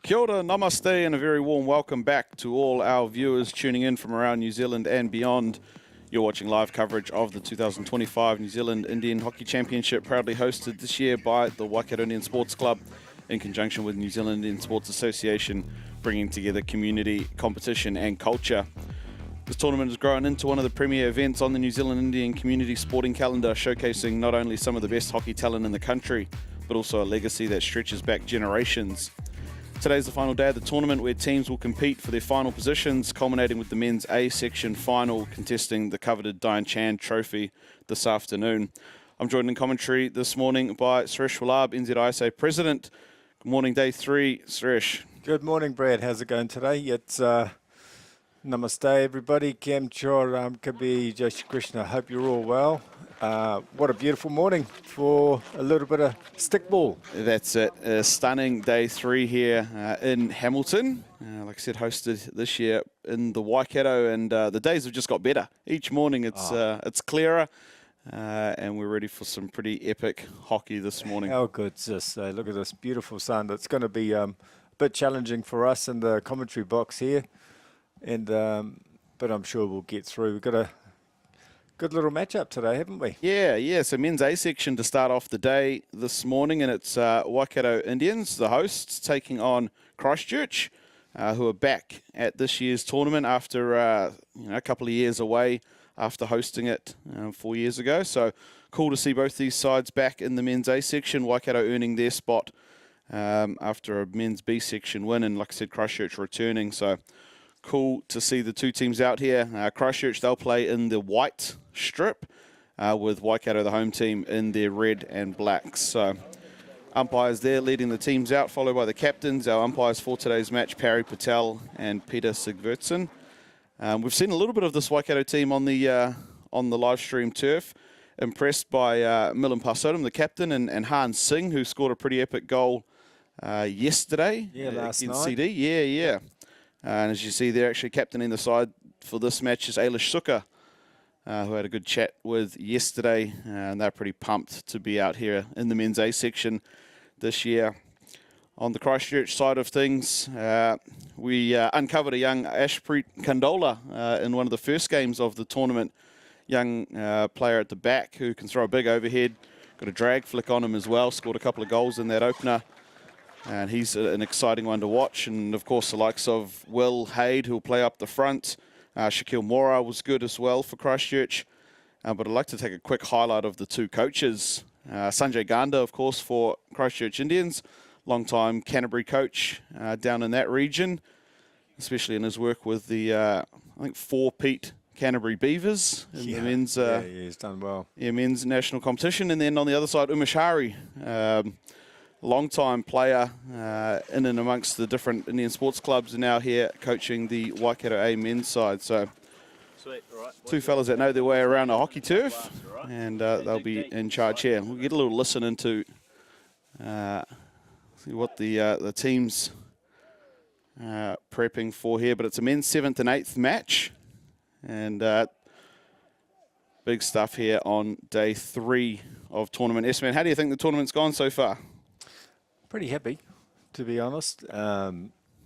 Kia ora, namaste, and a very warm welcome back to all our viewers tuning in from around New Zealand and beyond. You're watching live coverage of the 2025 New Zealand Indian Hockey Championship, proudly hosted this year by the Waikato Indian Sports Club in conjunction with New Zealand Indian Sports Association, bringing together community, competition and culture. This tournament has grown into one of the premier events on the New Zealand Indian community sporting calendar, showcasing not only some of the best hockey talent in the country, but also a legacy that stretches back generations. Today's the final day of the tournament, where teams will compete for their final positions, culminating with the men's A section final contesting the coveted Diane Chan Trophy this afternoon. I'm joined in commentary this morning by Suresh Wallab, NZISA President. Good morning, day three, Suresh. Good morning, Brad. How's it going today? It's namaste, everybody. Kam chor kabi Jai Shri Krishna. Hope you're all well. What a beautiful morning for a little bit of stickball. That's it. A stunning day three here in Hamilton. Like I said, hosted this year in the Waikato, and the days have just got better. Each morning it's clearer, and we're ready for some pretty epic hockey this morning. How good's this? Look at this beautiful sun. It's going to be a bit challenging for us in the commentary box here, and but I'm sure we'll get through. We've got a good little matchup today, haven't we? Yeah. So men's A section to start off the day this morning, and it's Waikato Indians, the hosts, taking on Christchurch, who are back at this year's tournament after a couple of years away after hosting it 4 years ago. So cool to see both these sides back in the men's A section. Waikato earning their spot after a men's B section win, and like I said, Christchurch returning. So cool to see the two teams out here. Christchurch, they'll play in the white strip with Waikato, the home team, in their red and black. So umpires there leading the teams out, followed by the captains. Our umpires for today's match, Parry Patel and Peter Sigvertson. We've seen a little bit of this Waikato team on the live stream turf. Impressed by Milan Parsodam, the captain, and Han Singh, who scored a pretty epic goal yesterday last against night. CD. Yeah. And as you see, they're actually captaining the side for this match is Ailish Suka, who had a good chat with yesterday, and they're pretty pumped to be out here in the men's A section this year. On the Christchurch side of things, we uncovered a young Ashpreet Kandola in one of the first games of the tournament. Young player at the back who can throw a big overhead, got a drag flick on him as well, scored a couple of goals in that opener. And he's an exciting one to watch. And, of course, the likes of Will Haid, who'll play up the front. Shaquille Mora was good as well for Christchurch. But I'd like to take a quick highlight of the two coaches. Sanjay Ganda, of course, for Christchurch Indians, long-time Canterbury coach down in that region, especially in his work with the, I think, 4-peat Canterbury Beavers in the men's, he's done well. Men's national competition. And then on the other side, Umashari, long-time player in and amongst the different Indian sports clubs, and now here coaching the Waikato A men's side. So two fellas that know their way around a hockey turf, and they'll be in charge here. We'll get a little listen into see what the team's prepping for here. But it's a men's 7th and 8th match, and big stuff here on day 3 of tournament. S-Man, how do you think the tournament's gone so far? Pretty happy, to be honest.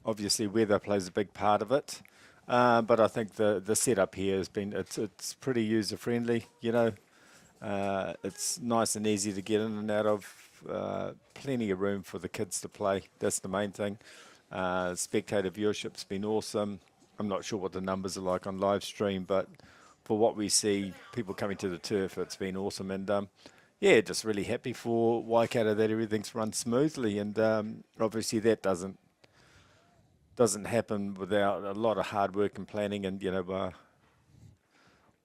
Obviously, weather plays a big part of it, but I think the setup here has been it's pretty user friendly. It's nice and easy to get in and out of. Plenty of room for the kids to play. That's the main thing. Spectator viewership's been awesome. I'm not sure what the numbers are like on live stream, but for what we see, people coming to the turf, it's been awesome. And yeah, just really happy for Waikato that everything's run smoothly, and obviously that doesn't happen without a lot of hard work and planning, and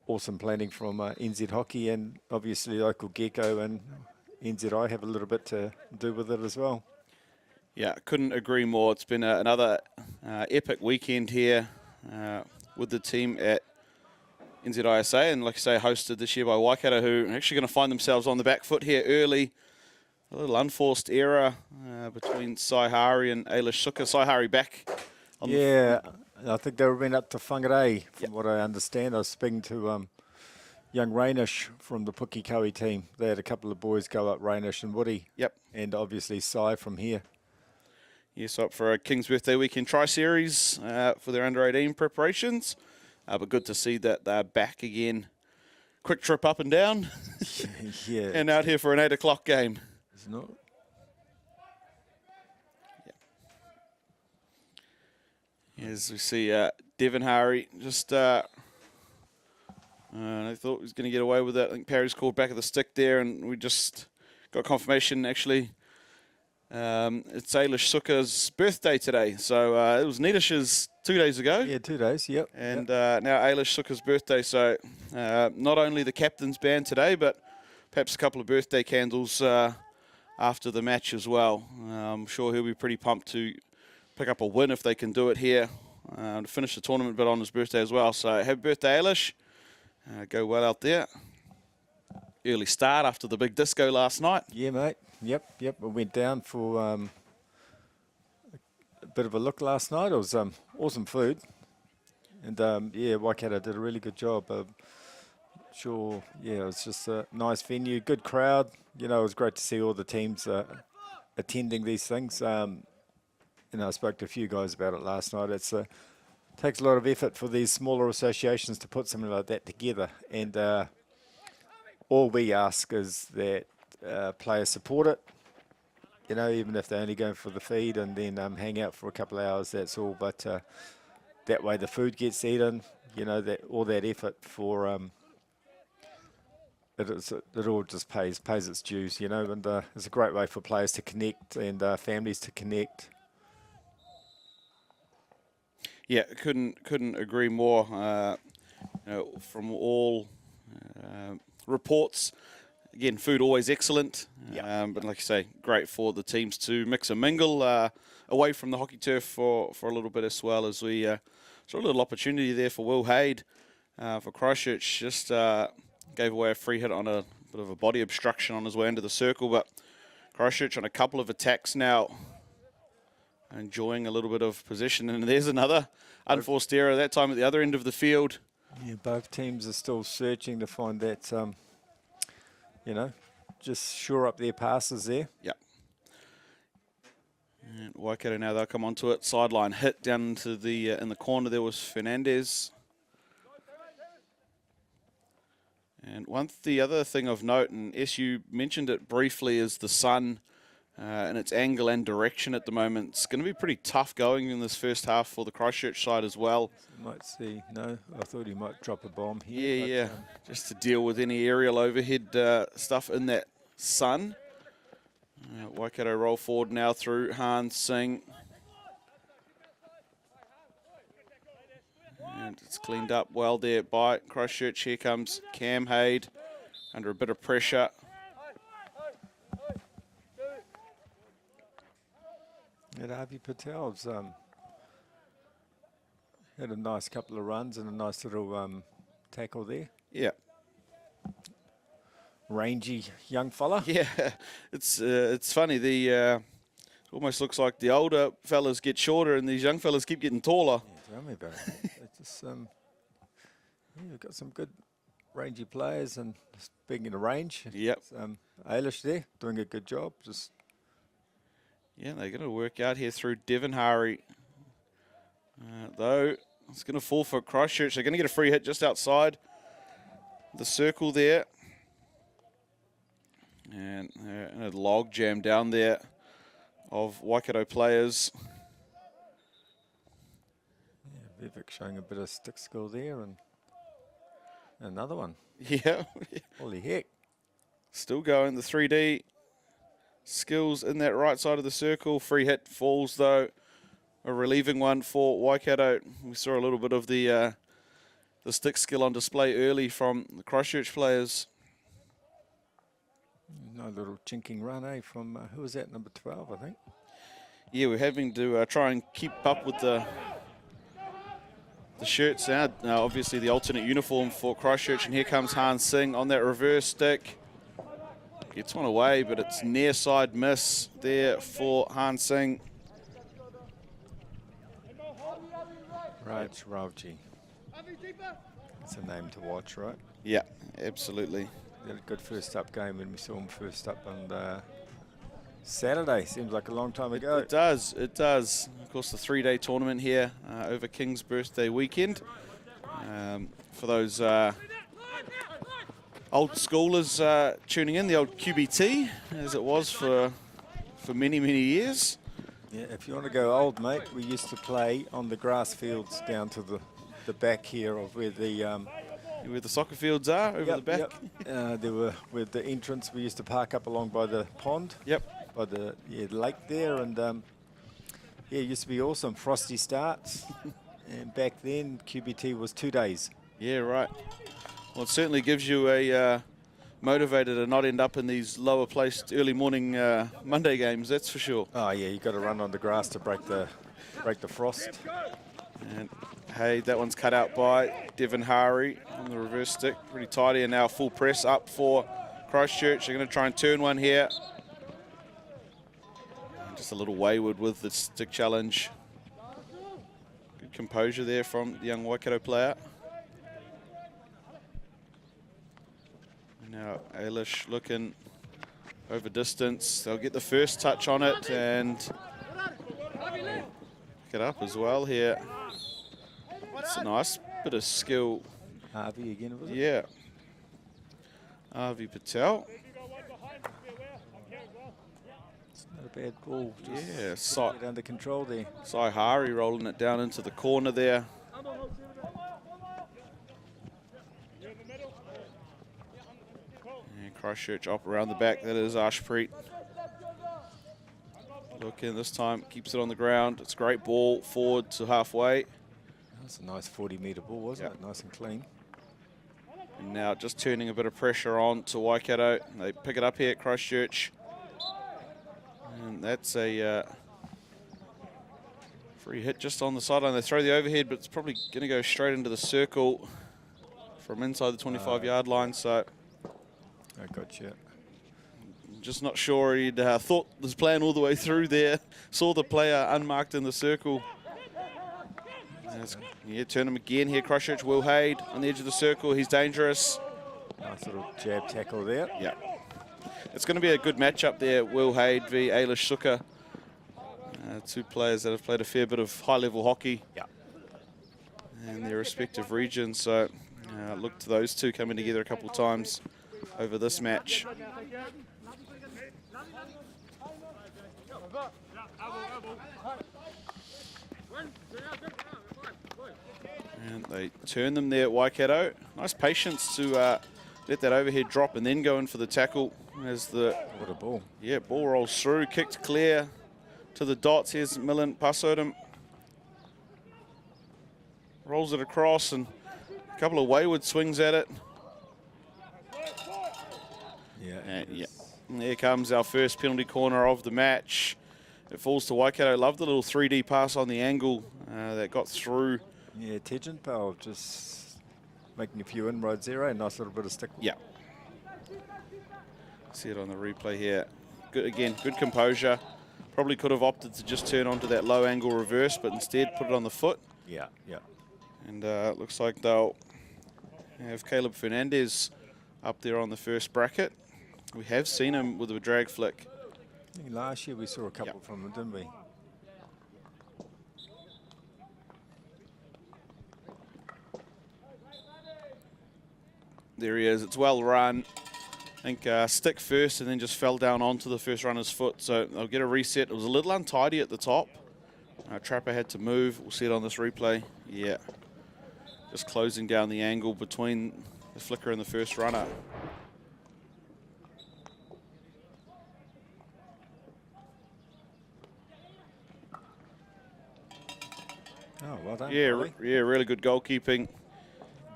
awesome planning from NZ Hockey, and obviously Local Gecko and NZI have a little bit to do with it as well. Yeah, couldn't agree more. It's been another epic weekend here with the team at NZISA, and like I say, hosted this year by Waikato, who are actually going to find themselves on the back foot here early. A little unforced error between Saihari and Ailish Suka. Saihari back on I think they went up to Whangarei, from what I understand. I was speaking to young Rainish from the Pukikoe team. They had a couple of boys go up, Rainish and Woody. Yep. And obviously Sai from here. Yes, up for a King's Birthday Weekend Tri-Series for their under-18 preparations. But good to see that they're back again. Quick trip up and down. Yeah. And out here for an 8 o'clock game. It's not. As we see Devon Hari just... I thought he was going to get away with it. I think Parry's called back of the stick there, and we just got confirmation, actually. It's Ailish Suka's birthday today. So it was Nidish's 2 days ago. Yeah, 2 days, yep. And now Ailish Suka's birthday. So not only the captain's band today, but perhaps a couple of birthday candles after the match as well. I'm sure he'll be pretty pumped to pick up a win if they can do it here to finish the tournament, but on his birthday as well. So happy birthday, Ailish. Go well out there. Early start after the big disco last night. Yeah, mate. Yep. We went down for a bit of a look last night. It was awesome food. And, yeah, Waikato did a really good job. Sure, yeah, it was just a nice venue, good crowd. You know, it was great to see all the teams attending these things. I spoke to a few guys about it last night. It takes a lot of effort for these smaller associations to put something like that together. And all we ask is that players support it. You know, even if they're only going for the feed and then hang out for a couple of hours, that's all. But that way the food gets eaten. You know, that all that effort for it all just pays its dues. You know, and it's a great way for players to connect and families to connect. Yeah, couldn't agree more. From all reports, again, food always excellent. But like you say, great for the teams to mix and mingle away from the hockey turf for a little bit as well, as we saw a little opportunity there for Will Haid for Christchurch. Just gave away a free hit on a bit of a body obstruction on his way into the circle, but Christchurch on a couple of attacks now, enjoying a little bit of possession. And there's another unforced error, that time at the other end of the field. Yeah, both teams are still searching to find that, just shore up their passes there. Yep. And Waikato now, they'll come onto it. Sideline hit down to the in the corner there was Fernandez. And the other thing of note, and SU mentioned it briefly, is the sun and its angle and direction at the moment. It's going to be pretty tough going in this first half for the Christchurch side as well. Might see. No, I thought he might drop a bomb here. Yeah. Just to deal with any aerial overhead stuff in that sun. Waikato roll forward now through Han Singh. And it's cleaned up well there by Christchurch. Here comes Cam Haid under a bit of pressure. And Avi Patel's had a nice couple of runs and a nice little tackle there. Yeah. Rangy young fella. Yeah, it's funny. The almost looks like the older fellas get shorter and these young fellas keep getting taller. Yeah, tell me about it. It's just, we've got some good rangy players, and speaking of range, Yep. Ailish there doing a good job. Just yeah, they're going to work out here through Devon Hari. Though it's going to fall for Christchurch. They're going to get a free hit just outside the circle there. And a log jam down there of Waikato players. yeah, Vivek showing a bit of stick skill there, and another one. Yeah. Holy heck. Still going. The 3D skills in that right side of the circle. Free hit falls, though. A relieving one for Waikato. We saw a little bit of the stick skill on display early from the Christchurch players. No little chinking run, from, who was that, number 12, I think? Yeah, we're having to try and keep up with the shirts now. Obviously, the alternate uniform for Christchurch, and here comes Han Singh on that reverse stick. Gets one away, but it's near side miss there for Han Singh. Raj Ravji. It's a name to watch, right? Yeah, absolutely. He had a good first up game when we saw him first up, and Saturday seems like a long time ago. It does, it does. Of course, the 3-day tournament here over King's birthday weekend. For those old schoolers tuning in, the old QBT, as it was for many, many years. Yeah, if you want to go old, mate, we used to play on the grass fields down to the back here of where the soccer fields are, over the back. Yep. There were with the entrance. We used to park up along by the pond. Yep. By the lake there, and yeah, it used to be awesome. Frosty starts, and back then QBT was 2 days. Yeah, right. Well, it certainly gives you a motivator to not end up in these lower placed early morning Monday games. That's for sure. Oh yeah, you got to run on the grass to break the frost. And hey, that one's cut out by Devon Hari on the reverse stick. Pretty tidy, and now full press up for Christchurch. They're going to try and turn one here. Just a little wayward with the stick challenge. Good composure there from the young Waikato player. And now Ailish looking over distance. They'll get the first touch on it and pick it up as well here. It's a nice bit of skill. Harvey again, was it? Yeah. Avi Patel. Not a bad ball. Just yeah, under control there. Sai Hari rolling it down into the corner there. And Christchurch up around the back. That is Ashpreet. Looking this time, keeps it on the ground. It's a great ball forward to halfway. That's a nice 40-metre ball, wasn't it? Nice and clean. And now just turning a bit of pressure on to Waikato. They pick it up here at Christchurch. And that's a free hit just on the sideline. They throw the overhead, but it's probably going to go straight into the circle from inside the 25-yard line. So I gotcha. Just not sure he'd thought this plan all the way through there. Saw the player unmarked in the circle. Yeah, turn him again here. Christchurch, Will Haid on the edge of the circle. He's dangerous. Nice little jab tackle there. Yeah. It's going to be a good matchup there, Will Haid v. Ailish Suka. Two players that have played a fair bit of high-level hockey in their respective regions. So look to those two coming together a couple of times over this match. And they turn them there at Waikato. Nice patience to let that overhead drop and then go in for the tackle as the... What a ball. Yeah, ball rolls through, kicked clear to the dots. Here's Milan Pasodum. Rolls it across and a couple of wayward swings at it. And there comes our first penalty corner of the match. It falls to Waikato. Love the little 3D pass on the angle that got through. Yeah, Tegenpal just making a few inroads there, a nice little bit of stick. Yeah. See it on the replay here. Good again, good composure. Probably could have opted to just turn onto that low angle reverse, but instead put it on the foot. Yeah, yeah. And it looks like they'll have Caleb Fernandez up there on the first bracket. We have seen him with a drag flick. I think last year we saw a couple from him, didn't we? There he is. It's well run. I think stick first and then just fell down onto the first runner's foot. So they'll get a reset. It was a little untidy at the top. Trapper had to move. We'll see it on this replay. Yeah. Just closing down the angle between the flicker and the first runner. Oh, well done. Yeah, really good goalkeeping.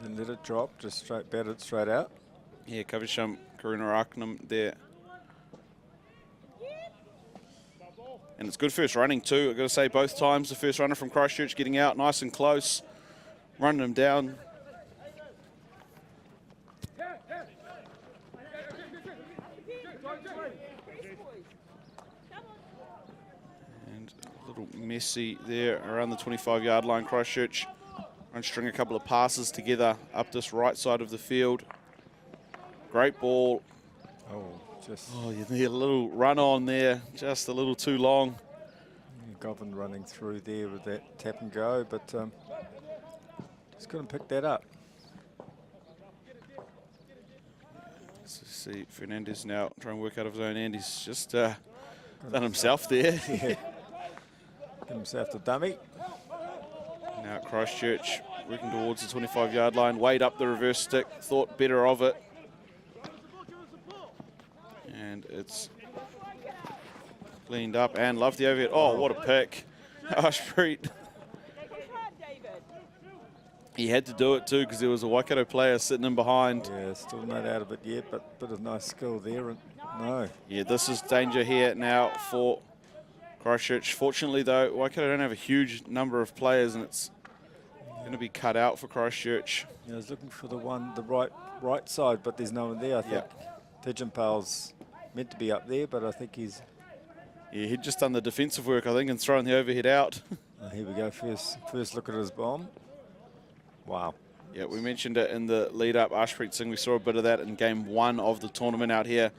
Didn't let it drop, just batted straight out. Yeah, Kavisham Karunaraknam there. And it's good first running too. I've got to say both times the first runner from Christchurch getting out nice and close, running them down. And a little messy there around the 25-yard line. Christchurch and string a couple of passes together up this right side of the field. Great ball. Oh, Just Oh, you need a little run on there, just a little too long. Govan running through there with that tap and go, but just couldn't pick that up. Let's see, Fernandez now trying to work out of his own end. He's just done himself there. Yeah. Give himself the dummy. Now Christchurch working towards the 25-yard line. Wade up the reverse stick, thought better of it. And it's cleaned up and love the overhead. Oh, what a pick. Ashpreet. He had to do it too because there was a Waikato player sitting in behind. Yeah, still not out of it yet, but bit of nice skill there. And no. Yeah, this is danger here now for Christchurch. Fortunately, though, Waikato don't have a huge number of players, and it's going to be cut out for Christchurch. Yeah, I was looking for the right side, but there's no one there. I think Tijimpal's meant to be up there, but I think he's... Yeah, he'd just done the defensive work, I think, and thrown the overhead out. Here we go. First look at his bomb. Wow. Yeah, we mentioned it in the lead-up. Ashpreet Singh, we saw a bit of that in game 1 of the tournament out here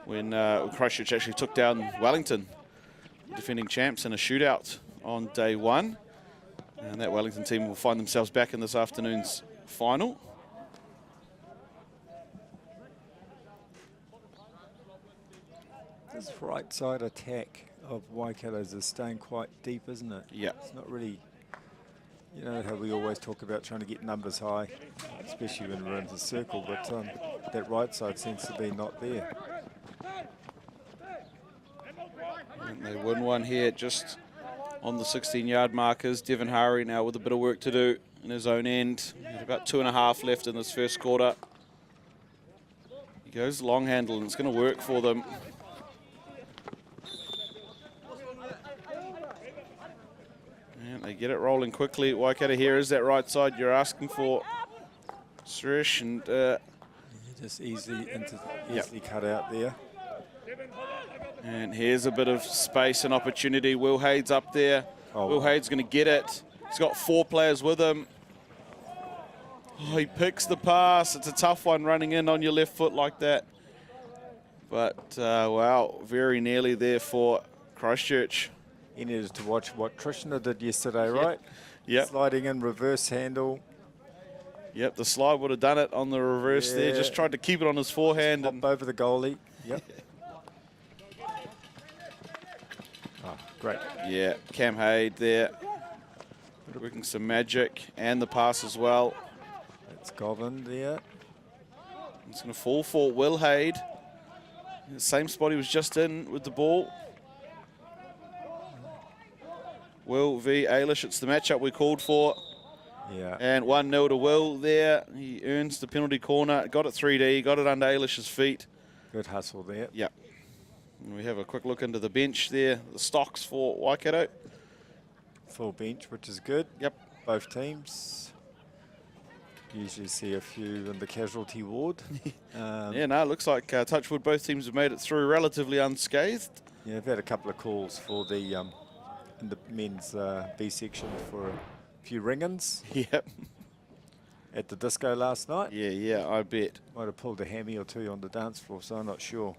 when Christchurch actually took down Wellington, defending champs, in a shootout on day 1. And that Wellington team will find themselves back in this afternoon's final. This right side attack of Waikato's is staying quite deep, isn't it? Yeah. It's not really... You know how we always talk about trying to get numbers high, especially when we're in the circle, but that right side seems to be not there. And they win one here just on the 16-yard markers. Devon Hari now with a bit of work to do in his own end. About 2.5 left in this first quarter. He goes long handle, and it's going to work for them. And they get it rolling quickly. Waikato here is that right side you're asking for, Suresh, and just easily cut out there. And here's a bit of space and opportunity. Will Hayde's up there. Oh, Will Hayde's going to get it. He's got 4 players with him. Oh, he picks the pass. It's a tough one running in on your left foot like that. But, wow, very nearly there for Christchurch. He needed to watch what Krishna did yesterday, right? Yep. Sliding in, reverse handle. Yep, the slide would have done it on the reverse there. Just tried to keep it on his forehand. Pop over the goalie. Yep. Oh, great. Yeah, Cam Hayde there. Working some magic and the pass as well. That's Govan there. It's going to fall for Will Hayde. The same spot he was just in with the ball. Will v. Ailish, it's the matchup we called for. Yeah. And 1-0 to Will there. He earns the penalty corner. Got it 3D, got it under Ailish's feet. Good hustle there. Yep. And we have a quick look into the bench there. The stocks for Waikato. Full bench, which is good. Yep. Both teams. Usually see a few in the casualty ward. Yeah, no, it looks like touchwood, both teams have made it through relatively unscathed. Yeah, I've had a couple of calls for the in the men's B section for a few ring-ins. Yep. At the disco last night. Yeah, I bet. Might have pulled a hammy or two on the dance floor, so I'm not sure.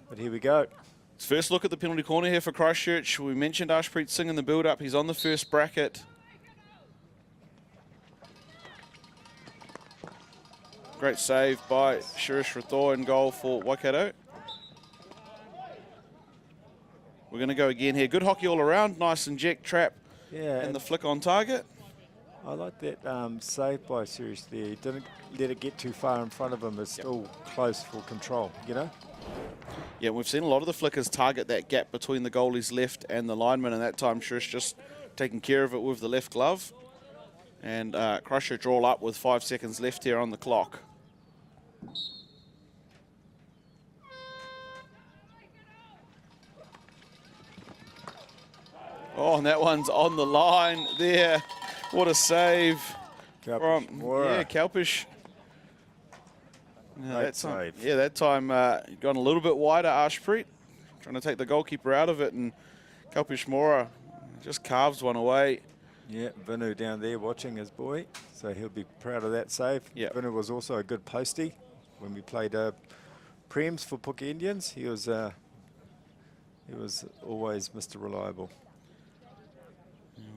But here we go. Let's first look at the penalty corner here for Christchurch. We mentioned Ashpreet Singh in the build-up. He's on the first bracket. Great save by Shirish Rathore in goal for Waikato. We're going to go again here. Good hockey all around. Nice inject trap. Yeah. And the flick on target. I like that save by Sirius there. He didn't let it get too far in front of him. It's still close for control, you know? Yeah, we've seen a lot of the flickers target that gap between the goalie's left and the lineman, and that time Shirish just taking care of it with the left glove. And Christchurch all up with 5 seconds left here on the clock. Oh, and that one's on the line there. What a save from Kalpish. That time gone a little bit wider, Ashpreet, trying to take the goalkeeper out of it, and Kalpish Mora just carves one away. Yeah, Vinu down there watching his boy, so he'll be proud of that save. Yeah. Vinu was also a good postie when we played prems for Pooka Indians. He was always Mr. Reliable.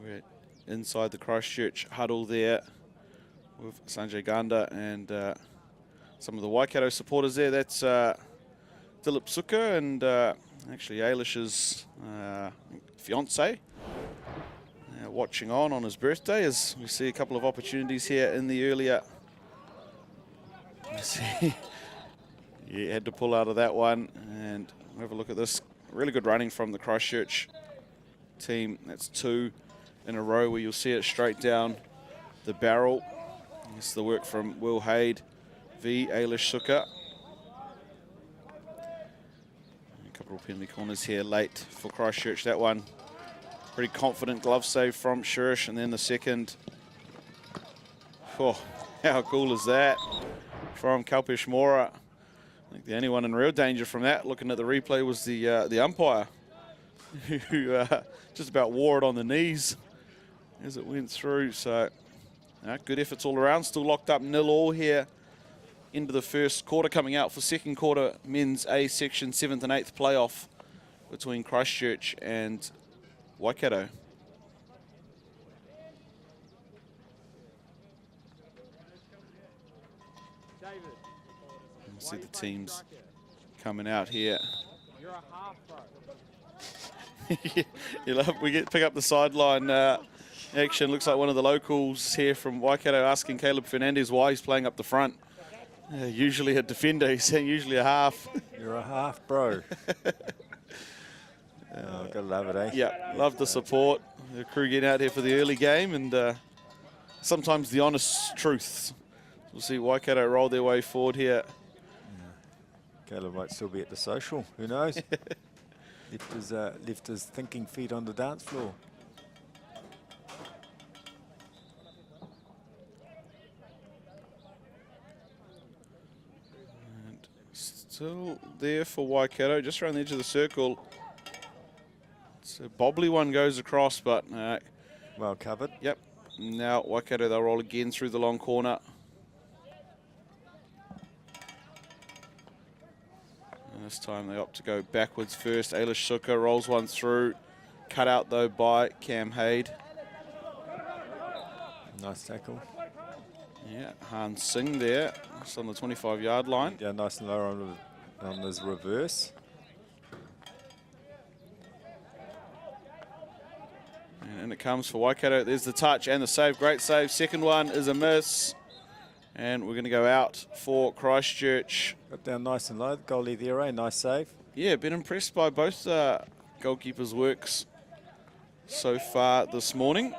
We're inside the Christchurch huddle there with Sanjay Ganda and some of the Waikato supporters there. That's Dilip Suka and actually Ailish's fiance watching on his birthday, as we see a couple of opportunities here in the earlier. You see, yeah, had to pull out of that one, and have a look at this. Really good running from the Christchurch team. That's 2 in a row where you'll see it straight down the barrel. This is the work from Will Haid v. Ailish Suka. A couple of penalty corners here late for Christchurch. That one, pretty confident glove save from Shirish, and then the second. Oh, how cool is that from Kalpesh Mora? I think the only one in real danger from that, looking at the replay, was the umpire, who just about wore it on the knees as it went through. So good efforts all around. Still locked up 0-0 here into the first quarter. Coming out for second quarter men's A section 7th and 8th playoff between Christchurch and Waikato. You see the teams coming out here. You're a half, bro. We pick up the sideline action. Looks like one of the locals here from Waikato asking Caleb Fernandez why he's playing up the front. Usually a defender, he's saying usually a half. You're a half, bro. Gotta love it, eh? Yeah, love the support. The crew getting out here for the early game, and sometimes the honest truth. We'll see Waikato roll their way forward here. Caleb might still be at the social. Who knows? left his thinking feet on the dance floor. And still there for Waikato, just around the edge of the circle. It's a bobbly one goes across, but well covered. Yep. Now Waikato, they'll roll again through the long corner. And this time they opt to go backwards first. Ailish Suka rolls one through. Cut out though by Cam Haid. Nice tackle. Yeah, Han Singh there. Just on the 25-yard line. Yeah, nice and low on his reverse. And it comes for Waikato. There's the touch and the save. Great save. Second one is a miss. And we're going to go out for Christchurch. Got down nice and low. Goalie there, eh? Nice save. Yeah, been impressed by both goalkeepers' works so far this morning.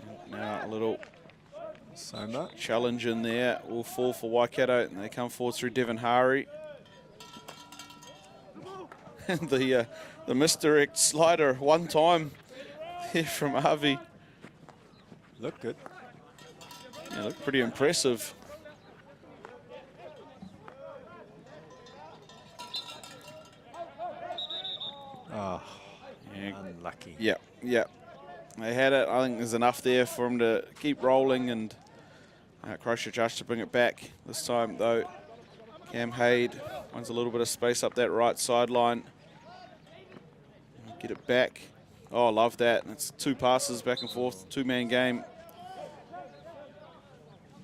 And now a little So much. challenge in there will fall for Waikato, and they come forward through Devon Hari. And the misdirect slider one time here from Avi. Look good. Yeah, look pretty impressive. Oh, Yeah. unlucky. Yeah, yeah. They had it. I think there's enough there for him to keep rolling, and Christchurch asked to bring it back. This time, though, Cam Haid wants a little bit of space up that right sideline. Get it back. Oh, I love that. It's 2 passes back and forth, 2-man game.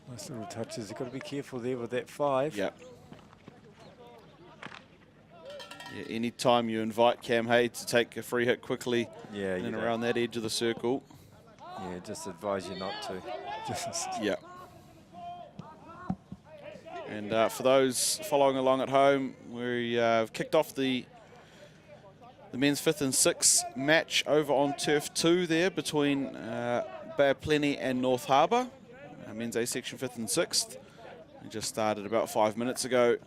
Nice little touches. You've got to be careful there with that 5. Yeah. Yeah, anytime you invite Cam Haid to take a free hit quickly Yeah, in you and don't. around that edge of the circle. Yeah, just advise you not to. Just Yeah. And for those following along at home, we've kicked off the men's 5th and 6th match over on Turf 2 there between Bay of Plenty and North Harbour. Men's A section 5th and 6th. We just started about 5 minutes ago.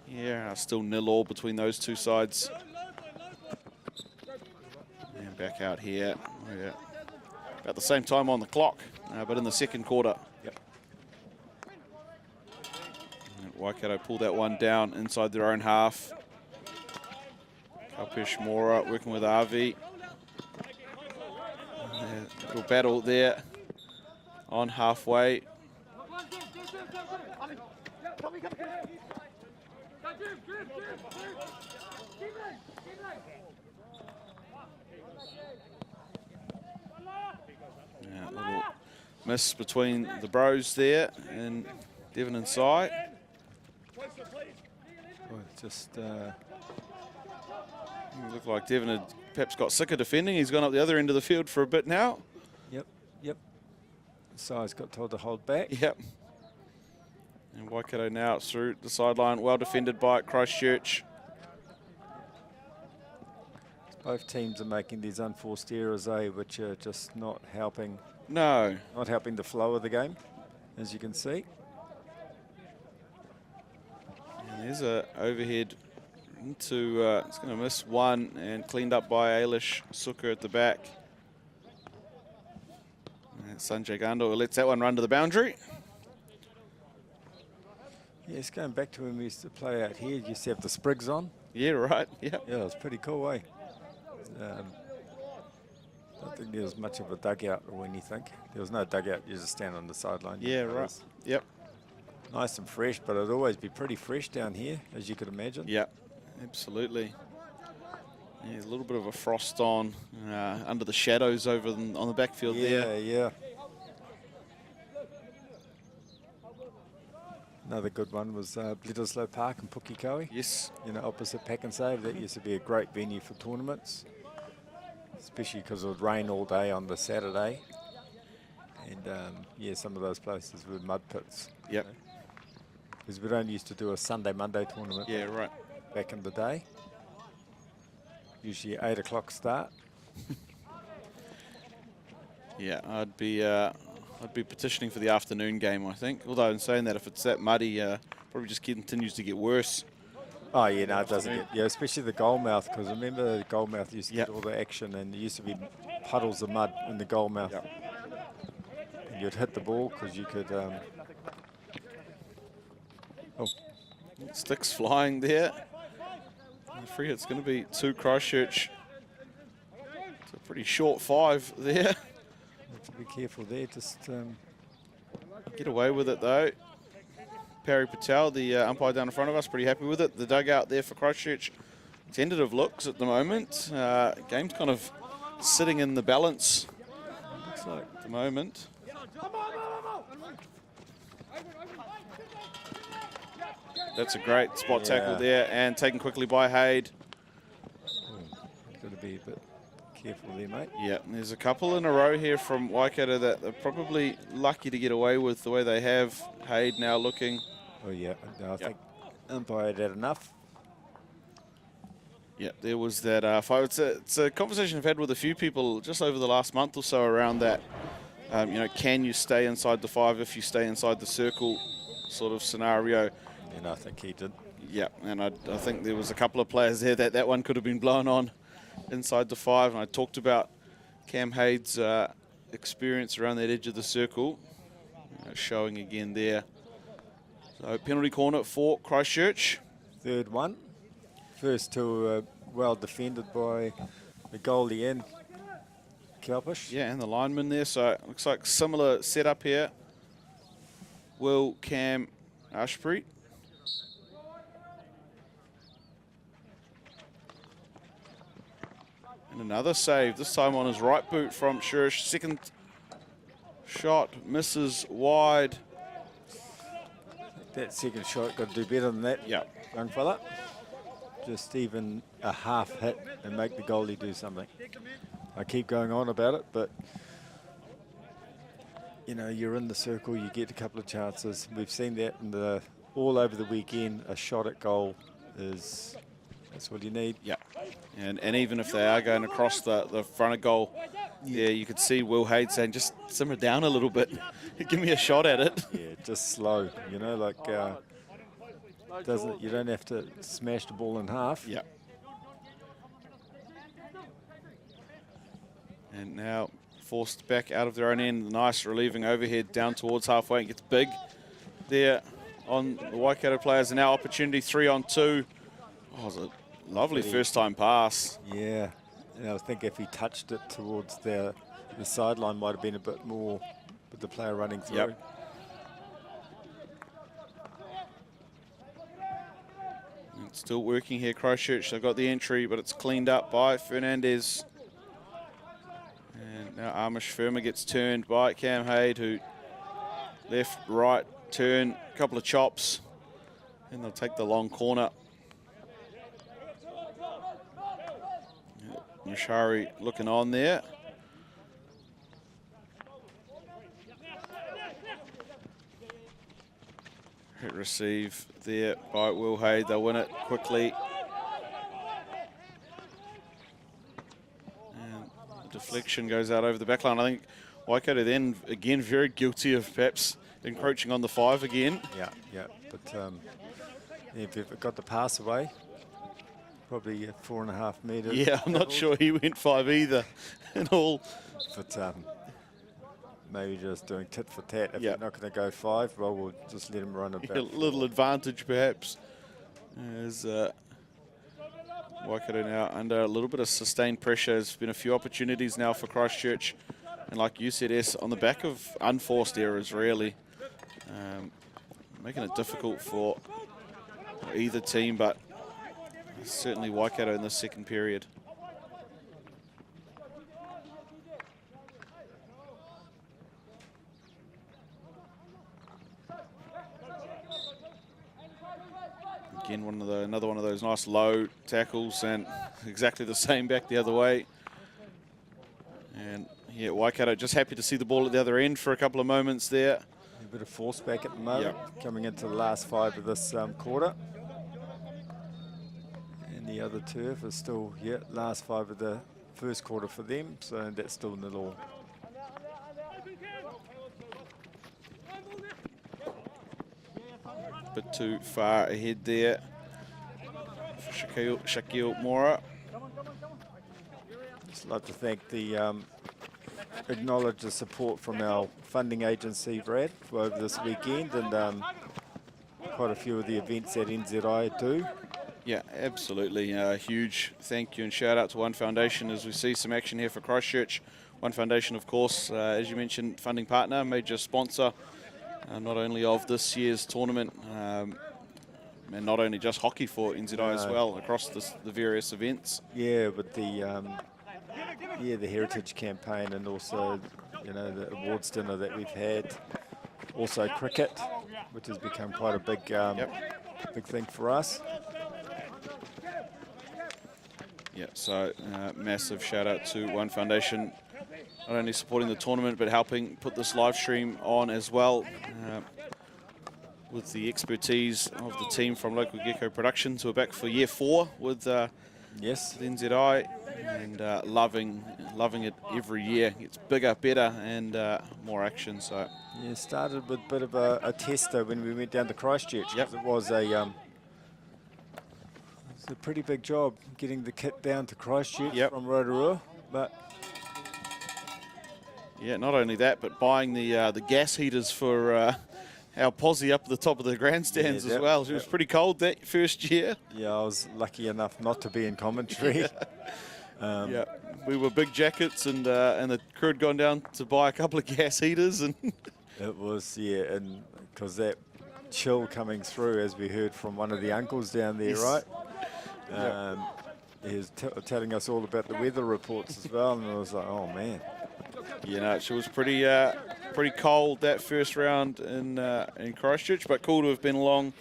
Yeah, still 0-0 between those two sides. And back out here. Yeah. About the same time on the clock, but in the second quarter. Yep. And Waikato pulled that one down inside their own half. Kalpesh Mora working with Avi. Little battle there on halfway. Yeah, little miss between the bros there, and Devon inside. Well, just It looked like Devon had perhaps got sick of defending. He's gone up the other end of the field for a bit now. yep. Si's got told to hold back. Yep. And Waikato now through the sideline, well defended by Christchurch. Both teams are making these unforced errors, which are just not helping No. the flow of the game, as you can see. And there's a overhead into, it's going to miss one, and cleaned up by Ailish Suka at the back. And Sanjay Gandhi lets that one run to the boundary. Yes, going back to when we used to play out here, you used to have the sprigs on. Yeah, right. Yeah. Yeah, it was pretty cool, I don't think there was much of a dugout or anything. There was no dugout, you just stand on the sideline. Yeah, right. Yep. Nice and fresh, but it'd always be pretty fresh down here, as you could imagine. Yep, absolutely. Yeah, a little bit of a frost on under the shadows over on the backfield there. Yeah. Another good one was Bledisloe Park in Pukekohe. Yes. You know, opposite Pack and Save. That used to be a great venue for tournaments, especially because it would rain all day on the Saturday. And yeah, some of those places were mud pits. Yep. Because we'd only used to do a Sunday, Monday tournament. Yeah, right. Back in the day. Usually 8 o'clock start. Yeah, I'd be petitioning for the afternoon game, I think. Although in saying that, if it's that muddy, probably just continues to get worse. Oh yeah, no, it doesn't get, yeah, especially the goalmouth, because remember the goalmouth used to Yep. get all the action, and there used to be puddles of mud in the goalmouth. Yep. And you'd hit the ball because you could. Oh, Sticks flying there. And free hit's going to be to Christchurch. It's a pretty short 5 there. have to be careful there. Just Get away with it though. Parry Patel, the umpire down in front of us, pretty happy with it. The dugout there for Christchurch, tentative looks at the moment. Game's kind of sitting in the balance looks like at the moment. That's a great spot tackle there, and taken quickly by Hayde. got to be a bit careful there, mate. Yeah, and there's a couple in a row here from Waikato that they're probably lucky to get away with the way they have. Hayde now looking. Oh yeah, no, I think umpire had had enough. Yeah, there was that fight. It's a conversation I've had with a few people just over the last month or so around that. You know, can you stay inside the 5 if you stay inside the circle sort of scenario? And I think he did. Yeah, and I think there was a couple of players there that one could have been blown on inside the 5. And I talked about Cam Hayde's experience around that edge of the circle, showing again there. So penalty corner for Christchurch. Third one. First two well defended by the goalie and Kelpish. Yeah, and the lineman there. So it looks like similar setup here. Will, Cam, Ashpreet. And another save, this time on his right boot from Shurish. Second shot misses wide. That second shot got to do better than that, Yeah. young fella. Just even a half hit and make the goalie do something. I keep going on about it, but you know, you're in the circle, you get a couple of chances. We've seen that in all over the weekend. A shot at goal that's what you need. Yeah. And even if they are going across the front of goal, yeah, you could see Will Hayde saying, just simmer down a little bit. Give me a shot at it. Yeah, just slow, you know, like you don't have to smash the ball in half. Yeah. And now forced back out of their own end. Nice relieving overhead down towards halfway. And gets big there on the Waikato players. And now opportunity 3-on-2. Oh, it was a lovely first time pass. Yeah, and I think if he touched it towards the sideline, might have been a bit more with the player running through. Yep. Still working here, Christchurch. They've got the entry, but it's cleaned up by Fernandez. And now Amish Firma gets turned by Cam Haid, who left, right, turn, a couple of chops, and they'll take the long corner. Mushari looking on there. Hit receive there by Will Haid. They'll win it quickly. And the deflection goes out over the back line. I think Waikato then, again, very guilty of perhaps encroaching on the 5 again. Yeah, yeah. But if you've got the pass away, probably 4.5 metres. Yeah, I'm not sure he went 5 either in all. But maybe just doing tit for tat. If Yeah. you're not going to go 5, well, we'll just let him run about. A little advantage perhaps. As Waikato now under a little bit of sustained pressure. There's been a few opportunities now for Christchurch. And like you said, S, on the back of unforced errors, really. Making it difficult for either team, but certainly Waikato in the second period. Again, another one of those nice low tackles, and exactly the same back the other way. And yeah, Waikato just happy to see the ball at the other end for a couple of moments there. A bit of force back at the moment, coming into the last 5 of this quarter. And the other turf is still, last 5 of the first quarter for them, so that's still 0-0. Bit too far ahead there for Shaquille Mora. Just like to thank the acknowledge the support from our funding agency, Brad, for over this weekend, and quite a few of the events that NZI do. Yeah, absolutely. Huge thank you and shout out to One Foundation as we see some action here for Christchurch. One Foundation, of course, as you mentioned, funding partner, major sponsor, not only of this year's tournament, and not only just hockey for NZI as well, across the various events. Yeah, but the Heritage campaign, and also, the awards dinner that we've had. Also cricket, which has become quite a big, big thing for us. Yeah, so massive shout out to One Foundation, not only supporting the tournament, but helping put this live stream on as well, with the expertise of the team from Local Gecko Productions, who are back for year 4 with Yes, the NZI, and loving it every year. It's bigger, better, and more action. So yeah, started with a bit of a tester when we went down to Christchurch. Yep. It was a pretty big job getting the kit down to Christchurch from Rotorua, but yeah, not only that, but buying the gas heaters for our posse up at the top of the grandstands as well. It was pretty cold that first year. yeah, I was lucky enough not to be in commentary. Yeah, we were big jackets, and the crew had gone down to buy a couple of gas heaters, and It was, and because that chill coming through, as we heard from one of the uncles down there, right? He was telling us all about the weather reports as well, and I was like, oh man. it was pretty cold that first round in Christchurch, but cool to have been along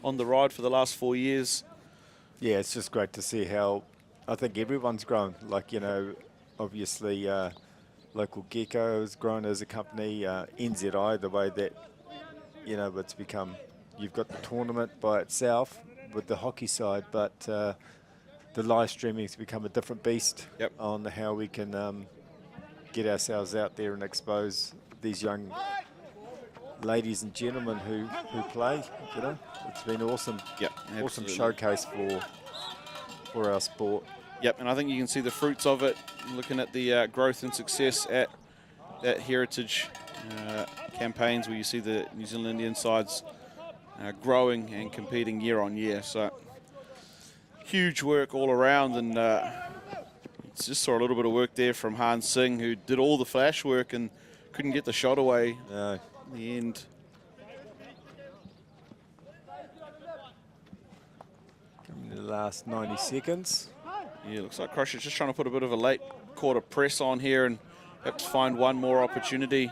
on the ride for the last 4 years. Yeah, it's just great to see how I think everyone's grown. Like, obviously Local Gecko has grown as a company, NZI, the way that, it's become, you've got the tournament by itself with the hockey side, but the live streaming has become a different beast on how we can get ourselves out there and expose these young ladies and gentlemen who play. It's been awesome. Awesome showcase for our sport. Yep, and I think you can see the fruits of it, looking at the growth and success at Heritage campaigns, where you see the New Zealand Indian sides growing and competing year on year. So huge work all around, and just saw a little bit of work there from Han Singh, who did all the flash work and couldn't get the shot away in the end. the last 90 seconds. Yeah, looks like Christchurch just trying to put a bit of a late quarter press on here and perhaps find one more opportunity.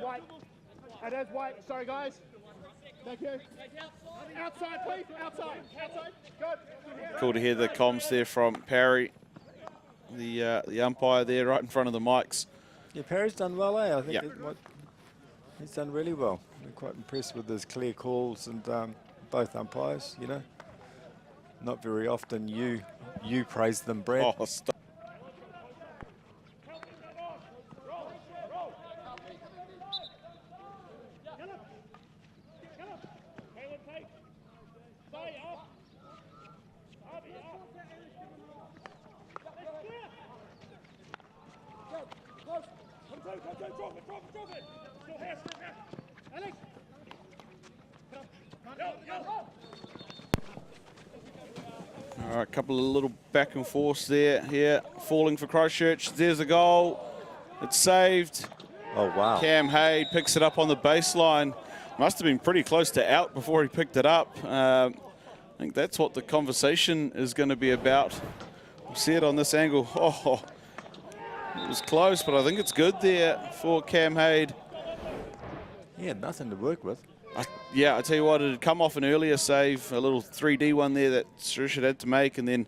White. It is white. Sorry, guys. Thank you. Outside, please. Outside. Outside. Good. Cool to hear the comms there from Parry, the umpire there right in front of the mics. Yeah, Parry's done well, eh? I think Yeah. he's done really well. I'm quite impressed with his clear calls and both umpires, you know. Not very often you praise them, Brad. Oh, stop. All right, a couple of little back and forths there. Here, falling for Christchurch. There's a goal. It's saved. Oh, wow. Cam Hayde picks it up on the baseline. Must have been pretty close to out before he picked it up. I think that's what the conversation is going to be about. We'll see it on this angle. Oh, it was close, but I think it's good there for Cam Hayde. He had nothing to work with. Yeah, I tell you what, it had come off an earlier save, a little 3D one there that Christchurch had to make, and then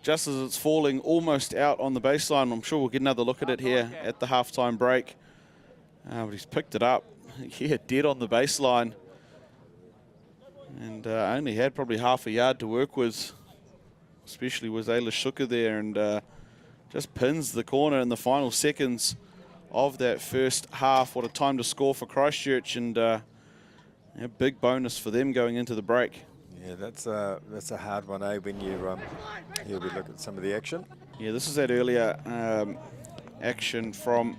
just as it's falling almost out on the baseline, I'm sure we'll get another look at it here at the halftime break. But he's picked it up, yeah, dead on the baseline, and only had probably half a yard to work with, especially with Ailish Suka there, and just pins the corner in the final seconds of that first half. What a time to score for Christchurch, and a big bonus for them going into the break. Yeah, that's a hard one, eh? When you here we look at some of the action. Yeah, this is that earlier action from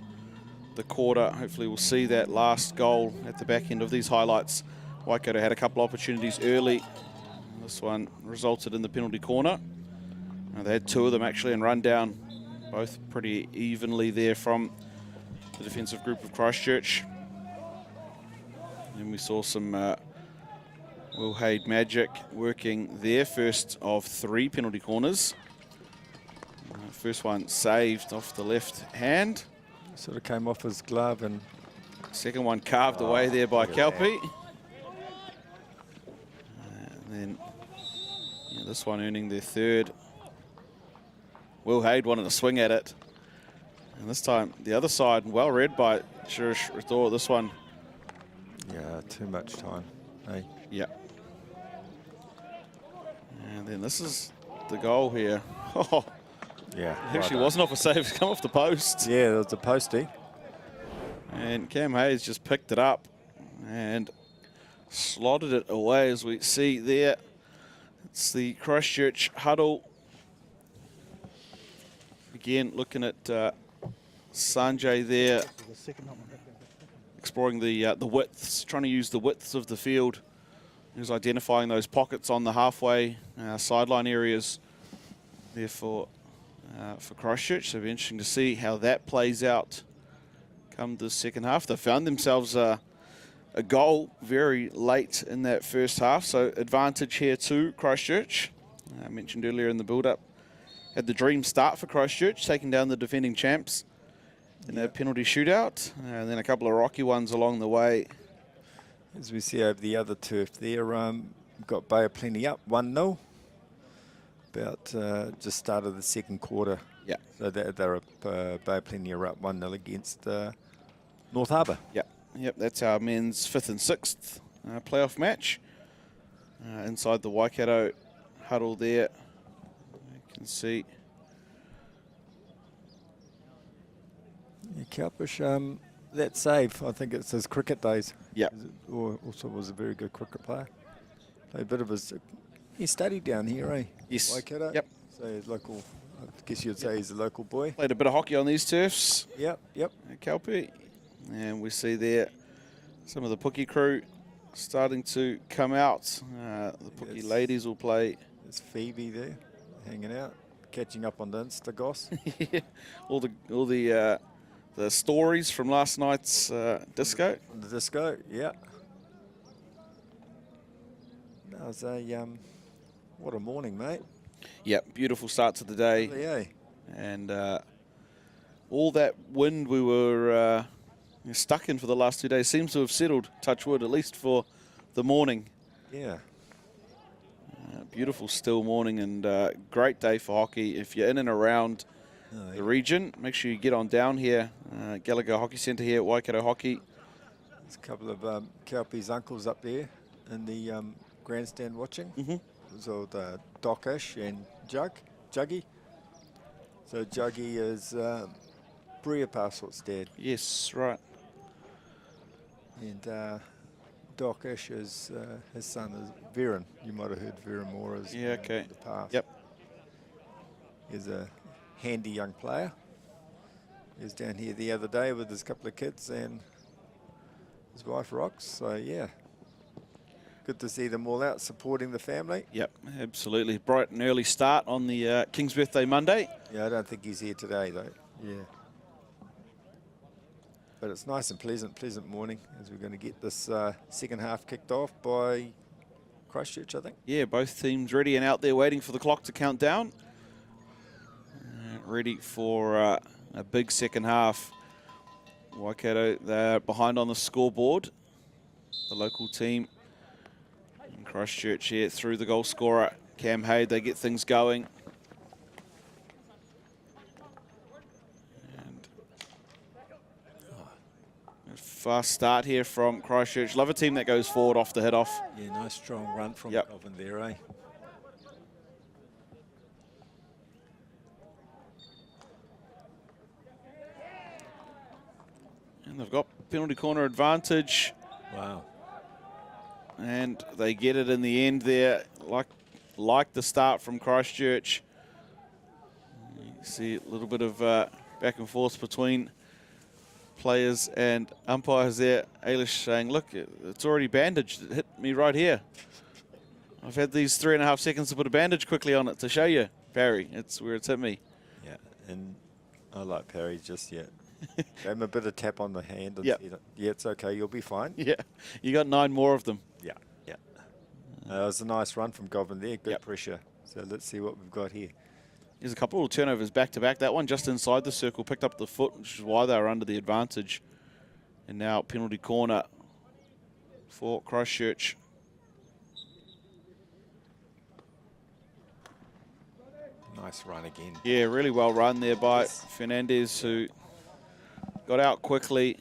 the quarter. Hopefully we'll see that last goal at the back end of these highlights. Waikato had a couple opportunities early. This one resulted in the penalty corner. They had two of them actually and run down, both pretty evenly there from the defensive group of Christchurch. And we saw some Will Hayde magic working their first of three penalty corners. First one saved off the left hand. Sort of came off his glove, and second one carved away there by Kelpie. And then this one earning their third. Will Hayde wanted to swing at it. And this time the other side, well read by Shirish Rithor. This one. Yeah, too much time. Hey. Yeah. And then this is the goal here. Oh, yeah. it actually wasn't off a save. It's come off the post. Yeah, there was a postie. And Cam Hayes just picked it up and slotted it away, as we see there. It's the Christchurch huddle. Again, looking at Sanjay there, exploring the widths, trying to use the widths of the field. He was identifying those pockets on the halfway sideline areas there for Christchurch. So it'll be interesting to see how that plays out come the second half. They found themselves a goal very late in that first half, so advantage here to Christchurch. I mentioned earlier in the build-up, had the dream start for Christchurch, taking down the defending champs in a penalty shootout, and then a couple of rocky ones along the way. As we see over the other turf there, we've got Bay of Plenty up 1-0. About just started the second quarter. Yeah. So they're up, Bay of Plenty are up 1-0 against North Harbour. Yeah. Yep, that's our men's 5th and 6th playoff match. Inside the Waikato huddle there, you can see. Yeah, Kalpish, that save, I think it's his cricket days. Yeah. Also was a very good cricket player. Played a bit of his, he studied down here, eh? Yes. Waikato. Yep. So he's local, I guess you'd say he's a local boy. Played a bit of hockey on these turfs. Yep, yep. Kelpie. And we see there some of the Pookie crew starting to come out. The Pookie ladies will play. There's Phoebe there, hanging out, catching up on the Insta goss. Yeah. all the stories from last night's disco. The disco, yeah. That was a, what a morning, mate. Yep, beautiful start to the day. Really, eh? And all that wind we were stuck in for the last 2 days seems to have settled, touch wood, at least for the morning. Yeah. Beautiful still morning and great day for hockey. If you're in and around the region, make sure you get on down here. Gallagher Hockey Centre here at Waikato Hockey. There's a couple of Kelpie's uncles up there in the grandstand watching. There's old Dockish and Juggy. So Juggy is Bria Parsort's dad. Yes, right. And Dockish is his son is Viren. You might have heard Viren more as Yeah, okay. in the past. Yep. He's a handy young player. He was down here the other day with his couple of kids and his wife Rox. So yeah, good to see them all out supporting the family. Yep, absolutely. Bright and early start on the King's Birthday Monday. Yeah, I don't think he's here today though. Yeah. But it's nice and pleasant morning as we're going to get this second half kicked off by Christchurch, I think. Yeah, both teams ready and out there waiting for the clock to count down. Ready for a big second half. Waikato, they're behind on the scoreboard. The local team. And Christchurch here through the goal scorer, Cam Hayde. They get things going. Fast start here from Christchurch. Love a team that goes forward off the hit off. Yeah, nice strong run from Yep. Govan there, eh? And they've got penalty corner advantage. Wow. And they get it in the end there, like the start from Christchurch. You can see a little bit of back and forth between players and umpires there. Ailish saying, look, it's already bandaged. It hit me right here. I've had these 3.5 seconds to put a bandage quickly on it to show you, Parry. It's where it's hit me. Yeah, and I like Parry just yet. Gave him a bit of tap on the hand and Yep. said, yeah, it's okay, you'll be fine. Yeah, you got 9 more of them. Yeah, yeah. It was a nice run from Govan there, good Yep. pressure. So let's see what we've got here. There's a couple of turnovers back-to-back. That one just inside the circle, picked up the foot, which is why they were under the advantage. And now penalty corner for Christchurch. Nice run again. Yeah, really well run there by Fernandez, who got out quickly.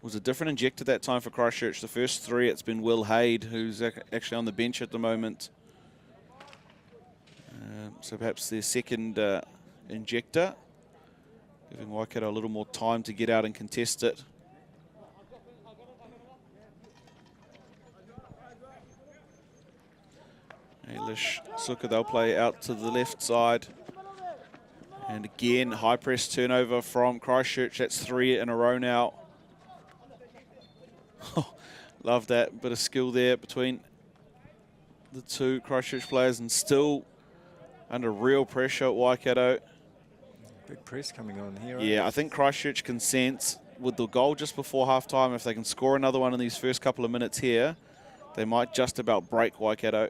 Was a different injector that time for Christchurch. The first 3, it's been Will Hayde, who's actually on the bench at the moment. So perhaps their second injector, giving Waikato a little more time to get out and contest it. Ailish Suka, they'll play out to the left side. And again, high press turnover from Christchurch. That's 3 in a row now. Love that bit of skill there between the two Christchurch players, and still under real pressure at Waikato. Big press coming on here. Yeah, I think Christchurch can sense with the goal just before half-time, if they can score another one in these first couple of minutes here, they might just about break Waikato.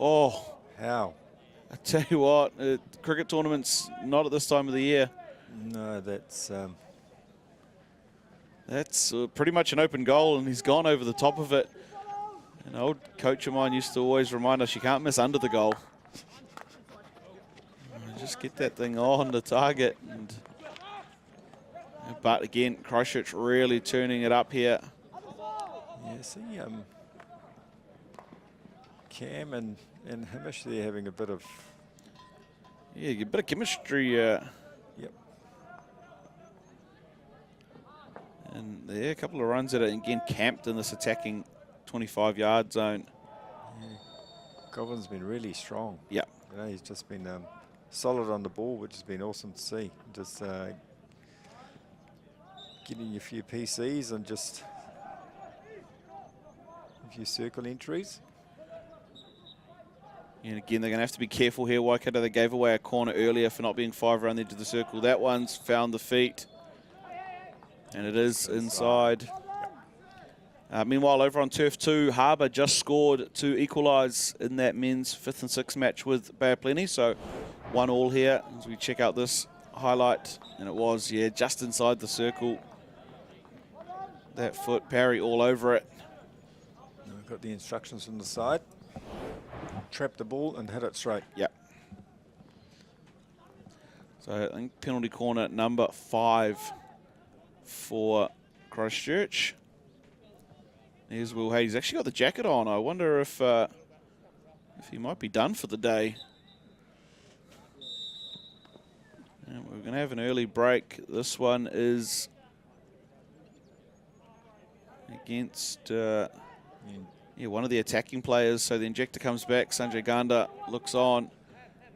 Oh. How? I tell you what, cricket tournaments, not at this time of the year. No, that's... That's pretty much an open goal, and he's gone over the top of it. An old coach of mine used to always remind us, you can't miss under the goal. Just get that thing on the target. But again, Christchurch really turning it up here. Yeah, see, Cam and Hamish, they're having a bit of... Yeah, a bit of chemistry. Yep. And there, a couple of runs that are again camped in this attacking 25-yard zone. Yeah. Govan's been really strong. Yeah. You know, he's just been solid on the ball, which has been awesome to see. Just getting a few PCs and just a few circle entries. And again, they're going to have to be careful here. Waikato, they gave away a corner earlier for not being 5 around the edge of the circle. That one's found the feet. And it is inside. Meanwhile, over on Turf 2, Harbour just scored to equalise in that men's 5th and 6th match with Bay of Plenty. So 1-1 here as we check out this highlight. And it was, yeah, just inside the circle. That foot, parry all over it. We've got the instructions from the side. Trap the ball and hit it straight. Yep. So I think penalty corner number 5 for Christchurch. There's Will Hay. He's actually got the jacket on. I wonder if he might be done for the day. And we're going to have an early break. This one is against one of the attacking players. So the injector comes back. Sanjay Ganda looks on.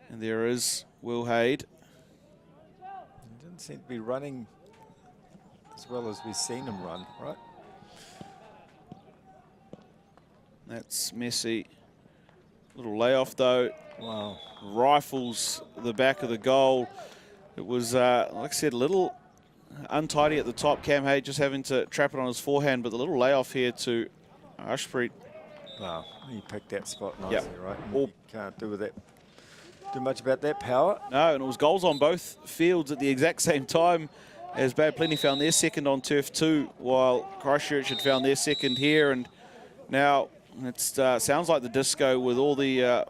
And there is Will Haid. He didn't seem to be running as well as we've seen him run, right? That's messy. Little layoff though. Wow. Rifles the back of the goal. It was, like I said, a little untidy at the top. Cam Hay just having to trap it on his forehand, but the little layoff here to Ashpreet. Wow, he picked that spot nicely, right? All, you can't do much about that power. No, and it was goals on both fields at the exact same time as Bay of Plenty found their second on Turf 2, while Christchurch had found their second here, and now it sounds like the disco with all the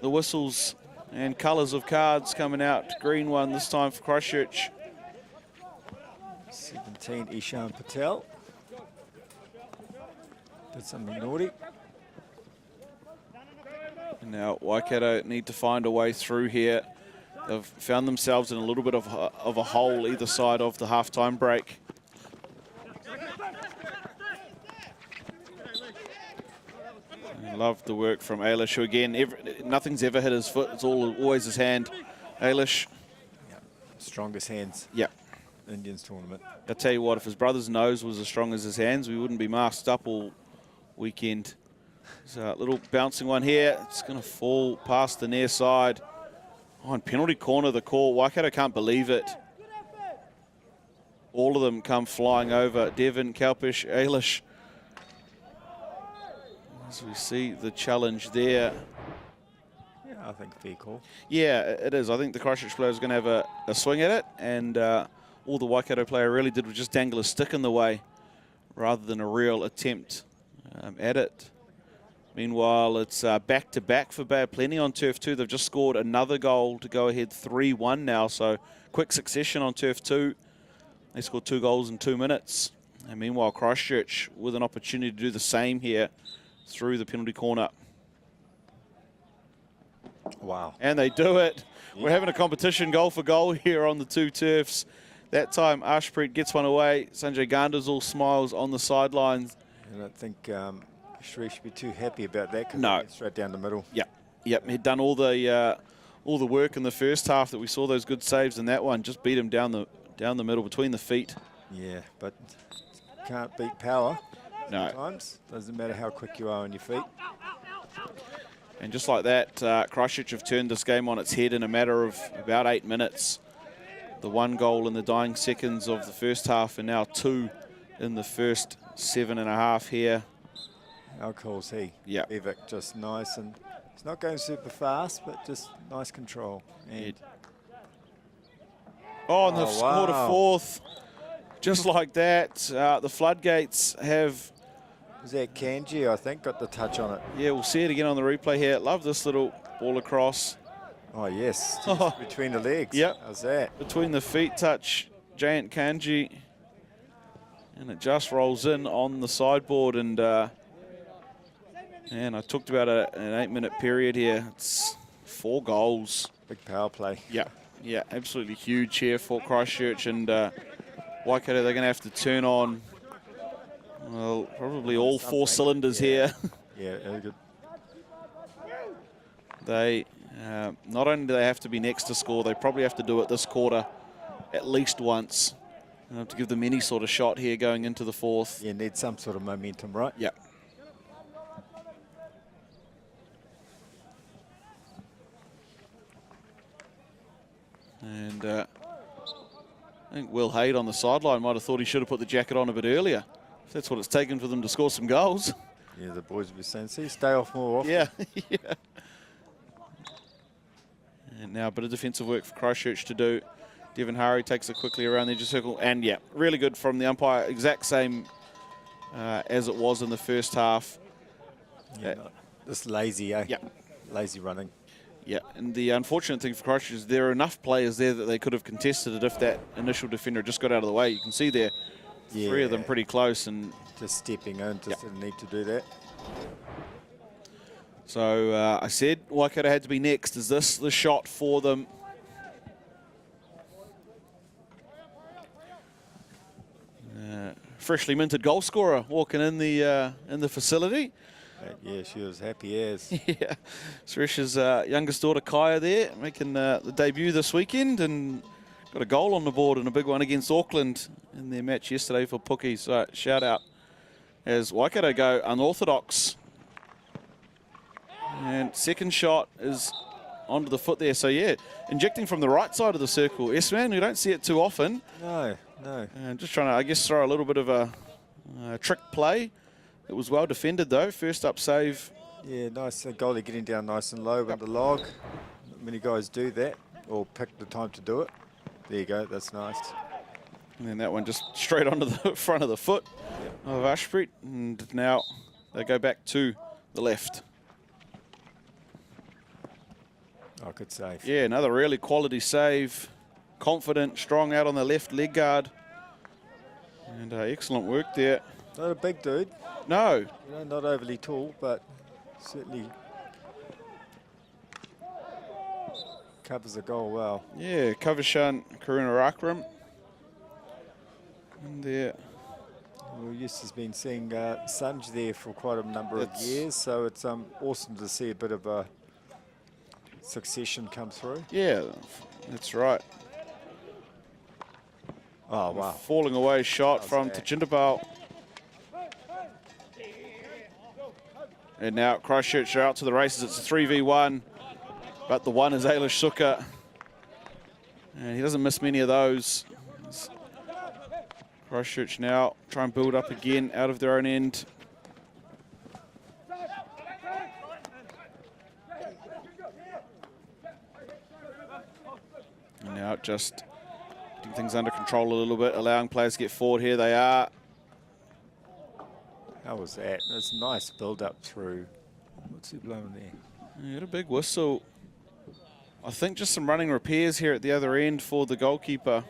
whistles and colours of cards coming out. Green one this time for Christchurch. 17, Ishan Patel. Did something naughty. And now Waikato need to find a way through here. They've found themselves in a little bit of a hole either side of the half-time break. I love the work from Ailish, who again, nothing's ever hit his foot. It's always his hand. Ailish. Yeah. Strongest hands. Yeah. Indians tournament. I'll tell you what, if his brother's nose was as strong as his hands, we wouldn't be masked up all weekend. So a little bouncing one here. It's going to fall past the near side. Oh, and penalty corner, the call. Waikato can't believe it. All of them come flying over. Devon, Kalpish, Ailish. As we see the challenge there. Yeah, I think fair call. Yeah, it is. I think the Christchurch player is going to have a swing at it, and all the Waikato player really did was just dangle a stick in the way rather than a real attempt at it. Meanwhile, it's back-to-back for Bay of Plenty on Turf 2. They've just scored another goal to go ahead 3-1 now, so quick succession on Turf 2. They scored 2 goals in 2 minutes. And meanwhile, Christchurch with an opportunity to do the same here through the penalty corner. Wow. And they do it. Yeah. We're having a competition goal for goal here on the two turfs. That time, Ashpreet gets one away. Sanjay Ganda's all smiles on the sidelines. I don't think Shree should be too happy about that. No. Straight down the middle. Yep. He'd done all the work in the first half that we saw those good saves in that one. Just beat him down the middle between the feet. Yeah, but can't beat power. No. Sometimes. Doesn't matter how quick you are on your feet. And just like that, Christchurch have turned this game on its head in a matter of about 8 minutes. The 1 goal in the dying seconds of the first half, and now 2 in the first 7.5 here. How cool is he? Yeah. Evic, just nice, and it's not going super fast, but just nice control. And and they've scored a 4th. Just like that, the floodgates have... Was that Kanji, I think, got the touch on it? Yeah, we'll see it again on the replay here. Love this little ball across. Oh, yes. Between the legs. Yep. How's that? Between the feet touch, Giant Kanji. And it just rolls in on the sideboard. And I talked about an 8-minute period here. It's 4 goals. Big power play. Yeah, absolutely huge here for Christchurch. And Waikato, they're going to have to turn on, well, probably all 4 cylinders here. Yeah, very good. They, not only do they have to be next to score, they probably have to do it this quarter at least once. They have to give them any sort of shot here going into the 4th. You need some sort of momentum, right? Yeah. And I think Will Haid on the sideline might have thought he should have put the jacket on a bit earlier. That's what it's taken for them to score some goals. Yeah, the boys will be saying, see, stay off more often. Yeah, yeah. And now a bit of defensive work for Christchurch to do. Devon Hari takes it quickly around the edge of the circle. And, yeah, really good from the umpire. Exact same as it was in the first half. Yeah, just lazy, eh? Yeah. Lazy running. Yeah, and the unfortunate thing for Christchurch is there are enough players there that they could have contested it if that initial defender just got out of the way. You can see there, three of them pretty close. And just stepping in, just didn't need to do that. so I said Waikato had to be next. Is this the shot for them? Freshly minted goal scorer walking in the facility. Yeah, she was happy as. Yeah, Suresh's youngest daughter Kaya there making the debut this weekend and got a goal on the board and a big one against Auckland in their match yesterday for Pookie. So shout out as Waikato go unorthodox. And second shot is onto the foot there. So yeah, injecting from the right side of the circle. S-Man, we don't see it too often. No, no. And just trying to, I guess, throw a little bit of a trick play. It was well defended though. First up save. Yeah, nice. Goalie getting down nice and low with the log. Not many guys do that or pick the time to do it. There you go. That's nice. And then that one just straight onto the front of the foot of Ashpreet. And now they go back to the left. Oh, good save. Yeah, another really quality save. Confident, strong out on the left leg guard. And excellent work there. Not a big dude. No. You know, not overly tall, but certainly covers the goal well. Yeah, Kavashan Karunarakram. And there. Well, Yus has been seeing Sanj there for quite a number of years, so it's awesome to see a bit of a succession come through. Yeah, that's right. Oh, wow. Falling away shot from Tachindapal. And now Christchurch are out to the races. It's a 3v1, but the one is Ailish Suka. And he doesn't miss many of those. Christchurch now try and build up again out of their own end. And now just getting things under control a little bit, allowing players to get forward. Here they are. How was that? That's a nice build-up through. What's he blowing there? You got a big whistle. I think just some running repairs here at the other end for the goalkeeper.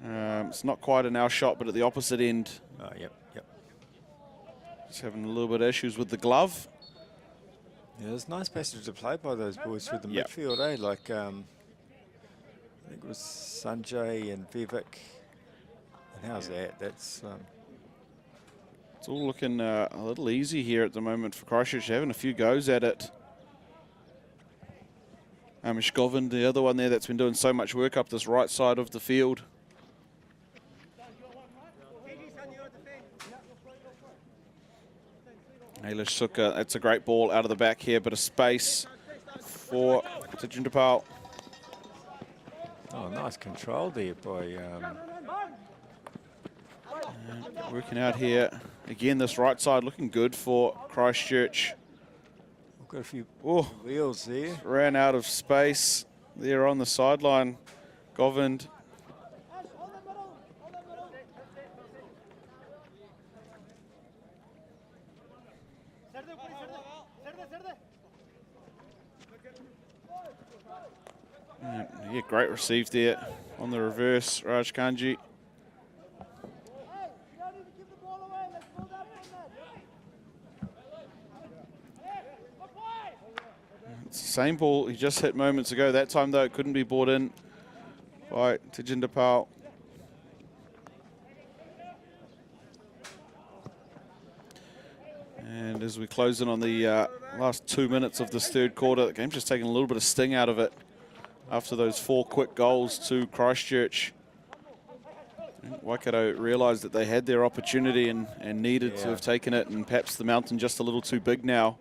It's not quite an our shot, but at the opposite end. Oh, yep. Just having a little bit of issues with the glove. Yeah, there's a nice passage to play by those boys through the midfield, eh? Like, I think it was Sanjay and Vivek. And how's that? That's... It's all looking a little easy here at the moment for Christchurch. Having a few goes at it. Amish Govind, the other one there that's been doing so much work up this right side of the field. Ailish Suka, that's a great ball out of the back here, but a space for Tachindapal. Oh, nice control there by... working out here. Again, this right side looking good for Christchurch. We've got a few Oh, wheels there. ran out of space there on the sideline. Govind. Yeah, great receive there on the reverse, Raj Kanji. It's the same ball he just hit moments ago. That time, though, it couldn't be brought in by Tachindapal. And as we close in on the last 2 minutes of this third quarter, the game's just taking a little bit of sting out of it after those 4 quick goals to Christchurch. Waikato realised that they had their opportunity and needed to have taken it, and perhaps the mountain just a little too big now.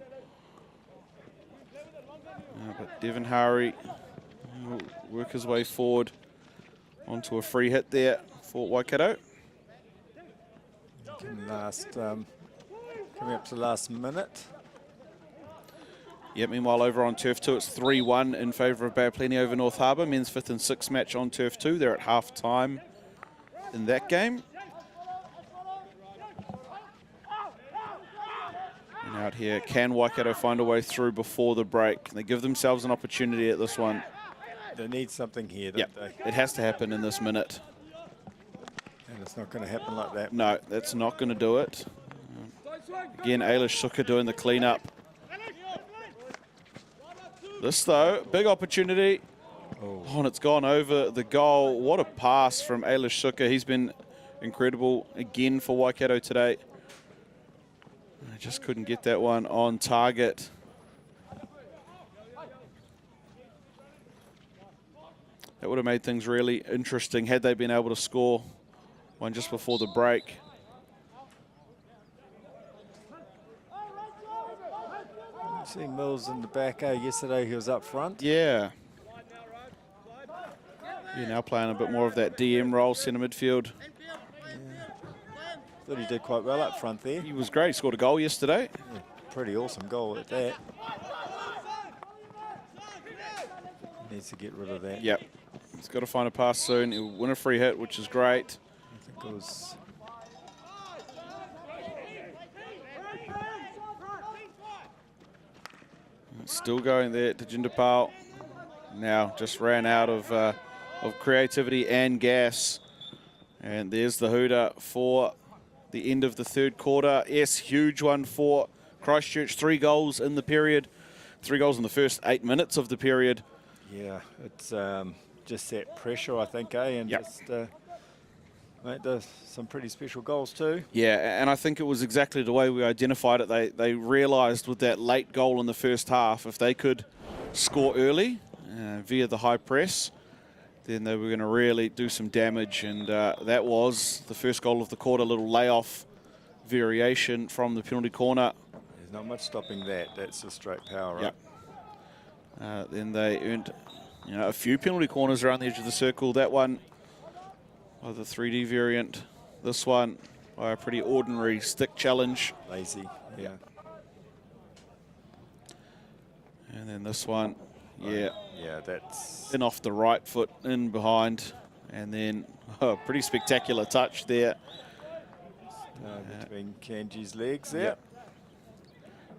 But Devon Hari will work his way forward onto a free hit there for Waikato. Coming up to the last minute. Yeah, meanwhile, over on Turf 2, it's 3-1 in favour of Bay of Plenty over North Harbour. Men's 5th and 6th match on Turf 2. They're at half-time in that game. And out here, can Waikato find a way through before the break? They give themselves an opportunity at this one. They need something here, don't they? It has to happen in this minute. And it's not going to happen like that. No, that's not going to do it. Again, Ailish Suka doing the clean-up. This, though, big opportunity. Oh, and it's gone over the goal. What a pass from Ailish Suka. He's been incredible again for Waikato today. I just couldn't get that one on target. That would have made things really interesting had they been able to score one just before the break. See Mills in the back. Yesterday he was up front. Yeah. You're now playing a bit more of that DM role, centre midfield. Thought he did quite well up front there. He was great. He scored a goal yesterday. Yeah, pretty awesome goal at that. Needs to get rid of that. Yep. He's got to find a pass soon. He'll win a free hit, which is great. I think it was... Still going there to Jindapal. Now just ran out of creativity and gas. And there's the hooter for the end of the third quarter. Yes, huge one for Christchurch. 3 goals in the period. 3 goals in the first 8 minutes of the period. Yeah, it's just that pressure, I think, and just made some pretty special goals too. Yeah, and I think it was exactly the way we identified it. They realised with that late goal in the first half, if they could score early via the high press, then they were going to really do some damage. And that was the first goal of the quarter, little layoff variation from the penalty corner. There's not much stopping that. That's a straight power, right? Yep. Then they earned a few penalty corners around the edge of the circle. That one by the 3D variant. This one by a pretty ordinary stick challenge. Lazy, yeah. And then this one, yeah. Yeah, that's... in off the right foot, in behind. And then a pretty spectacular touch there. Between Kanji's legs there. Yep.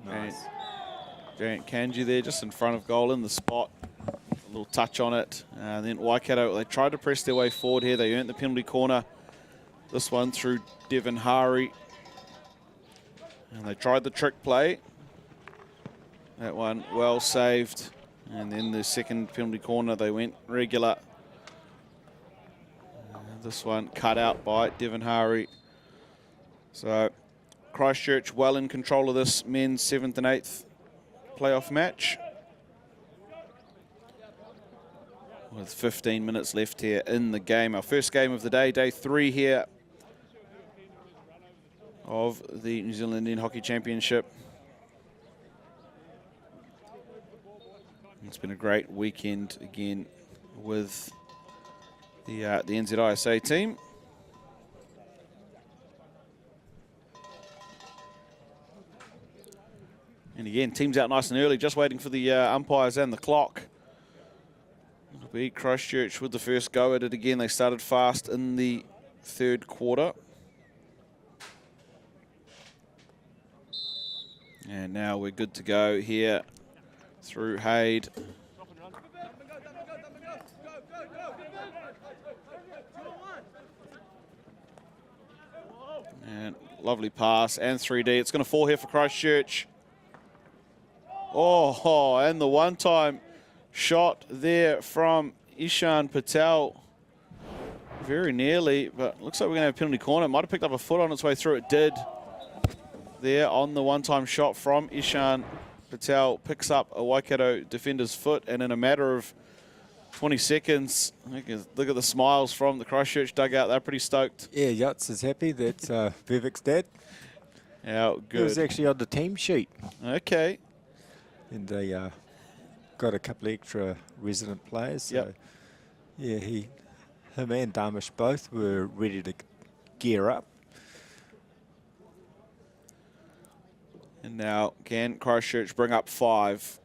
Nice. Giant Kanji there, just in front of goal in the spot. A little touch on it. And then Waikato, they tried to press their way forward here. They earned the penalty corner. This one through Devon Hari. And they tried the trick play. That one well saved. And then the second penalty corner, they went regular. This one cut out by Devon Hari. So Christchurch well in control of this men's 7th and 8th playoff match. With 15 minutes left here in the game. Our first game of the day, day 3 here of the New Zealand Indian Hockey Championship. It's been a great weekend again with the NZISA team. And again, teams out nice and early, just waiting for the umpires and the clock. It'll be Christchurch with the first go at it again. They started fast in the third quarter. And now we're good to go here through Hayde. And lovely pass and 3D. It's going to fall here for Christchurch. Oh, and the one-time shot there from Ishan Patel. Very nearly, but looks like we're going to have a penalty corner. It might have picked up a foot on its way through. It did. There on the one-time shot from Ishan Patel. Picks up a Waikato defender's foot, and in a matter of 20 seconds, look at the smiles from the Christchurch dugout. They're pretty stoked. Yeah, Yutz is happy. That's Vivek's dad. Yeah, good. He was actually on the team sheet. Okay. And they got a couple of extra resident players. So, yep. Yeah, him and Damish both were ready to gear up. And now can Christchurch bring up 5?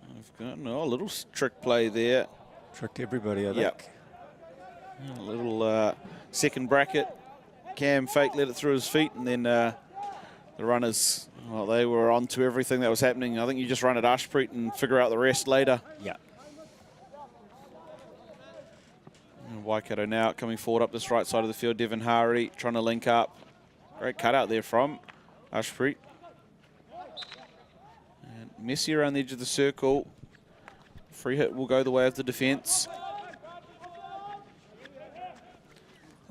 I've got a little trick play there. Tricked everybody, I Yep. think. A little second bracket. Cam fake let it through his feet, and then the runners, well, they were on to everything that was happening. I think you just run at Ashpreet and figure out the rest later. Yeah. And Waikato now coming forward up this right side of the field. Devon Hari trying to link up. Great cutout there from Ashpreet. And Messi around the edge of the circle. Free hit will go the way of the defence.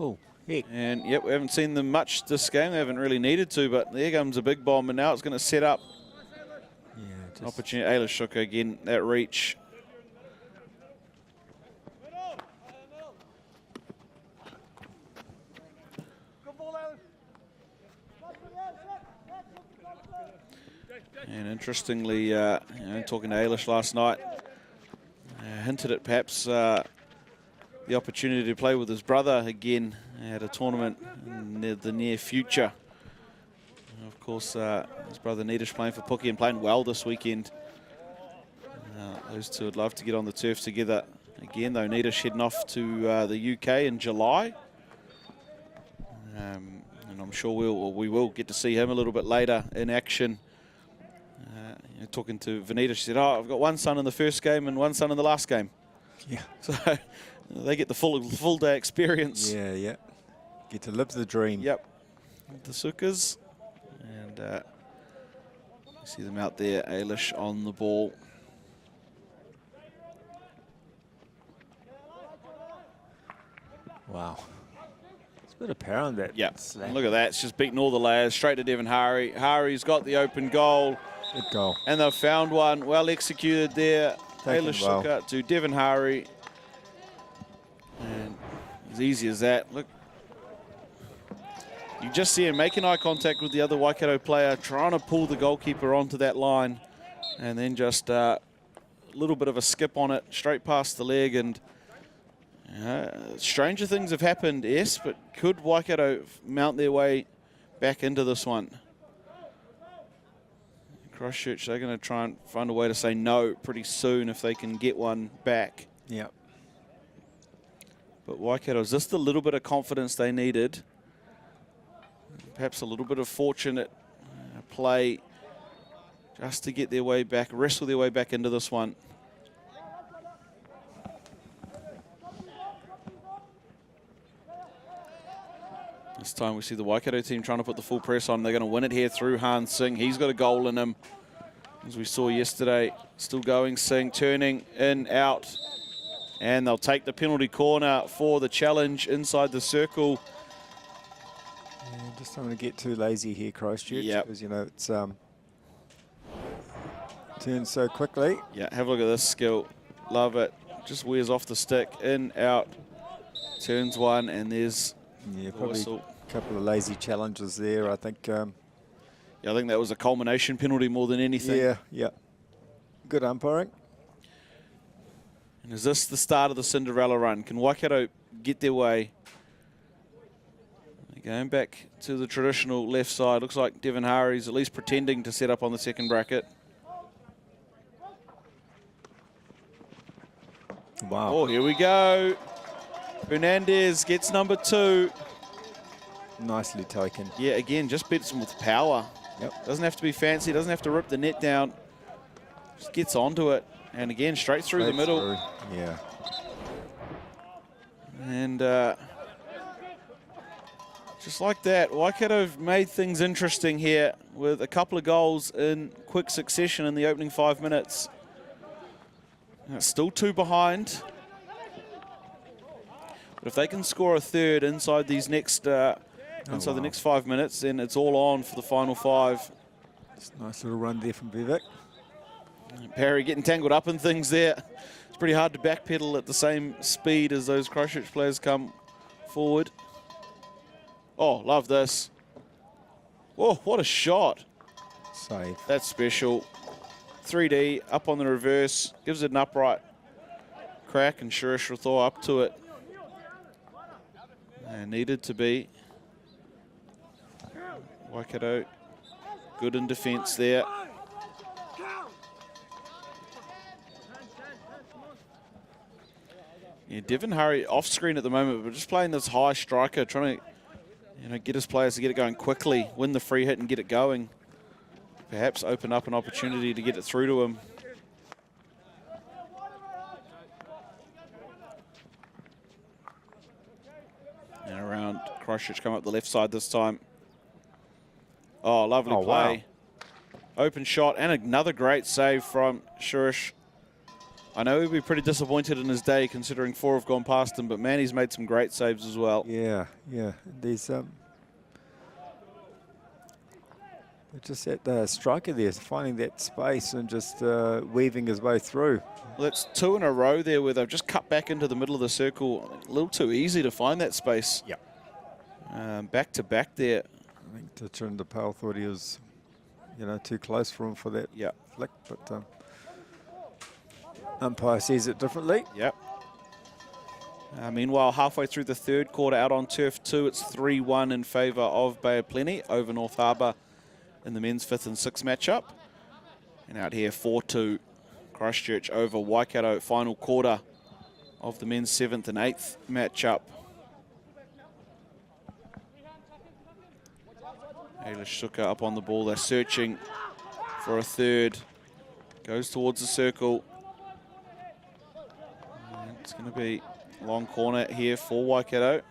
Oh, heck. And, yep, we haven't seen them much this game. They haven't really needed to, but there comes a big bomb, and now it's going to set up Yeah, just opportunity. Ayla Shuka again, that reach. And interestingly, talking to Ailish last night, hinted at perhaps the opportunity to play with his brother again at a tournament in the near future. And of course, his brother Nitish playing for Pookie and playing well this weekend. Those two would love to get on the turf together again, though Nitish heading off to the UK in July. And I'm sure we will get to see him a little bit later in action. Talking to Vanita, she said, "Oh, I've got one son in the first game and one son in the last game." Yeah. So they get the full day experience. Yeah, yeah. Get to live the dream. Yep. The Sukas. And you see them out there, Ailish on the ball. Wow. It's a bit of power on that. Yep. Slap. Look at that. It's just beating all the layers. Straight to Devon Hari. Hari's got the open goal. Good goal. And they've found one. Well executed there. Taken Ailish well. Suka to Devon Hari. And as easy as that. Look. You just see him making eye contact with the other Waikato player, trying to pull the goalkeeper onto that line. And then just a little bit of a skip on it, straight past the leg. And stranger things have happened, yes, but could Waikato mount their way back into this one? Christchurch, they're going to try and find a way to say no pretty soon if they can get one back. Yep. But Waikato, is this the little bit of confidence they needed? Perhaps a little bit of fortunate play just to get their way back, wrestle their way back into this one. This time we see the Waikato team trying to put the full press on. They're going to win it here through Han Singh. He's got a goal in him, as we saw yesterday. Still going, Singh turning in, out. And they'll take the penalty corner for the challenge inside the circle. Yeah, just don't want to get too lazy here, Christchurch. Yep. Because, you know, it's turns so quickly. Yeah, have a look at this skill. Love it. Just wears off the stick, in, out. Turns one, and there's Yeah, the probably whistle. a couple of lazy challenges there, I think. Yeah, I think that was a culmination penalty more than anything. Yeah, yeah. Good umpiring. And is this the start of the Cinderella run? Can Waikato get their way? They're going back to the traditional left side. Looks like Devon Hari's at least pretending to set up on the second bracket. Wow. Oh, here we go. Fernandez gets number 2. Nicely taken. Yeah, again, just beats him with power. Yep. Doesn't have to be fancy. Doesn't have to rip the net down. Just gets onto it. And again, straight through the middle. Through. Yeah. And just like that, Waikato have made things interesting here with a couple of goals in quick succession in the opening 5 minutes. Still 2 behind. But if they can score a third inside these next the next 5 minutes, then it's all on for the final 5. Just a nice little run there from Vivek. Parry getting tangled up in things there. It's pretty hard to backpedal at the same speed as those Christchurch players come forward. Oh, love this. Whoa, what a shot. Save. That's special. 3D, up on the reverse. Gives it an upright crack, and Suresh Rathore up to it. Needed to be. Waikato, good in defence there. Yeah, Devon Hurry off screen at the moment, but just playing this high striker, trying to get his players to get it going quickly, win the free hit and get it going. Perhaps open up an opportunity to get it through to him. And around Christchurch come up the left side this time. Oh, lovely play. Wow. Open shot and another great save from Shurish. I know he'll be pretty disappointed in his day considering 4 have gone past him, but man, he's made some great saves as well. Yeah. There's just at the striker there, finding that space and just weaving his way through. Well, that's 2 in a row there where they've just cut back into the middle of the circle. A little too easy to find that space. Yeah. Back to back there. I think Tichunda Pal thought he was, too close for him for that flick, but umpire sees it differently. Yep. Meanwhile, halfway through the third quarter, out on turf 2, it's 3-1 in favour of Bay of Plenty over North Harbour in the men's 5th and 6th matchup. And out here, 4-2, Christchurch over Waikato, final quarter of the men's 7th and 8th matchup. Ailish Suka up on the ball. They're searching for a third. Goes towards the circle. And it's going to be a long corner here for Waikato.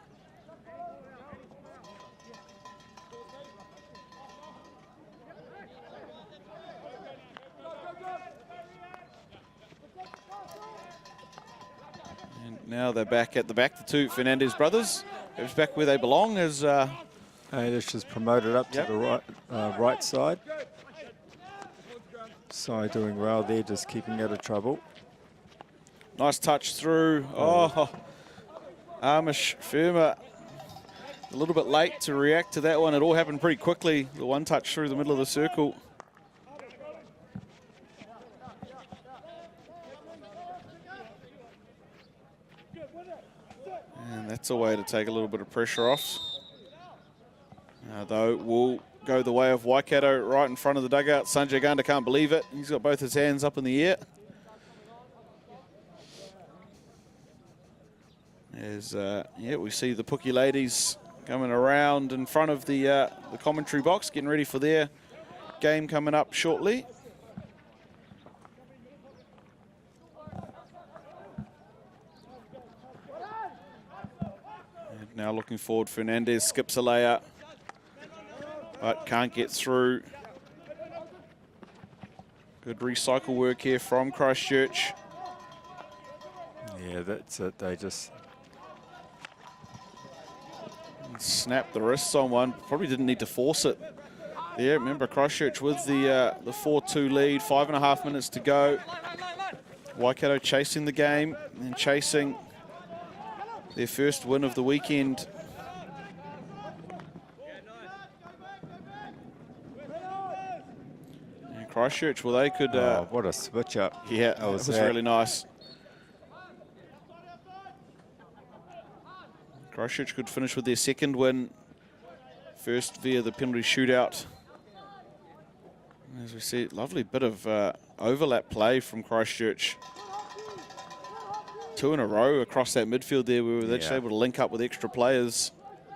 And now they're back at the back, the 2 Fernandez brothers. Goes back where they belong as Ailish is promoted up to the right side. Sai doing well there, just keeping out of trouble. Nice touch through. Oh, Amish Firma a little bit late to react to that one. It all happened pretty quickly. The one touch through the middle of the circle. And that's a way to take a little bit of pressure off. Though will go the way of Waikato right in front of the dugout. Sanjay Ganda can't believe it. He's got both his hands up in the air. As we see the Pookie ladies coming around in front of the commentary box, getting ready for their game coming up shortly. And now looking forward, Fernandez skips a layer, but can't get through. Good recycle work here from Christchurch. Yeah, that's it. They just snapped the wrists on one. Probably didn't need to force it. Yeah, remember Christchurch with the 4-2 lead, 5.5 minutes to go. Waikato chasing the game and chasing their first win of the weekend. And Christchurch, well, they could... what a switch up. Yeah, that was really nice. Christchurch could finish with their second win, first via the penalty shootout. As we see, lovely bit of overlap play from Christchurch. 2 in a row across that midfield there. We were just able to link up with extra players.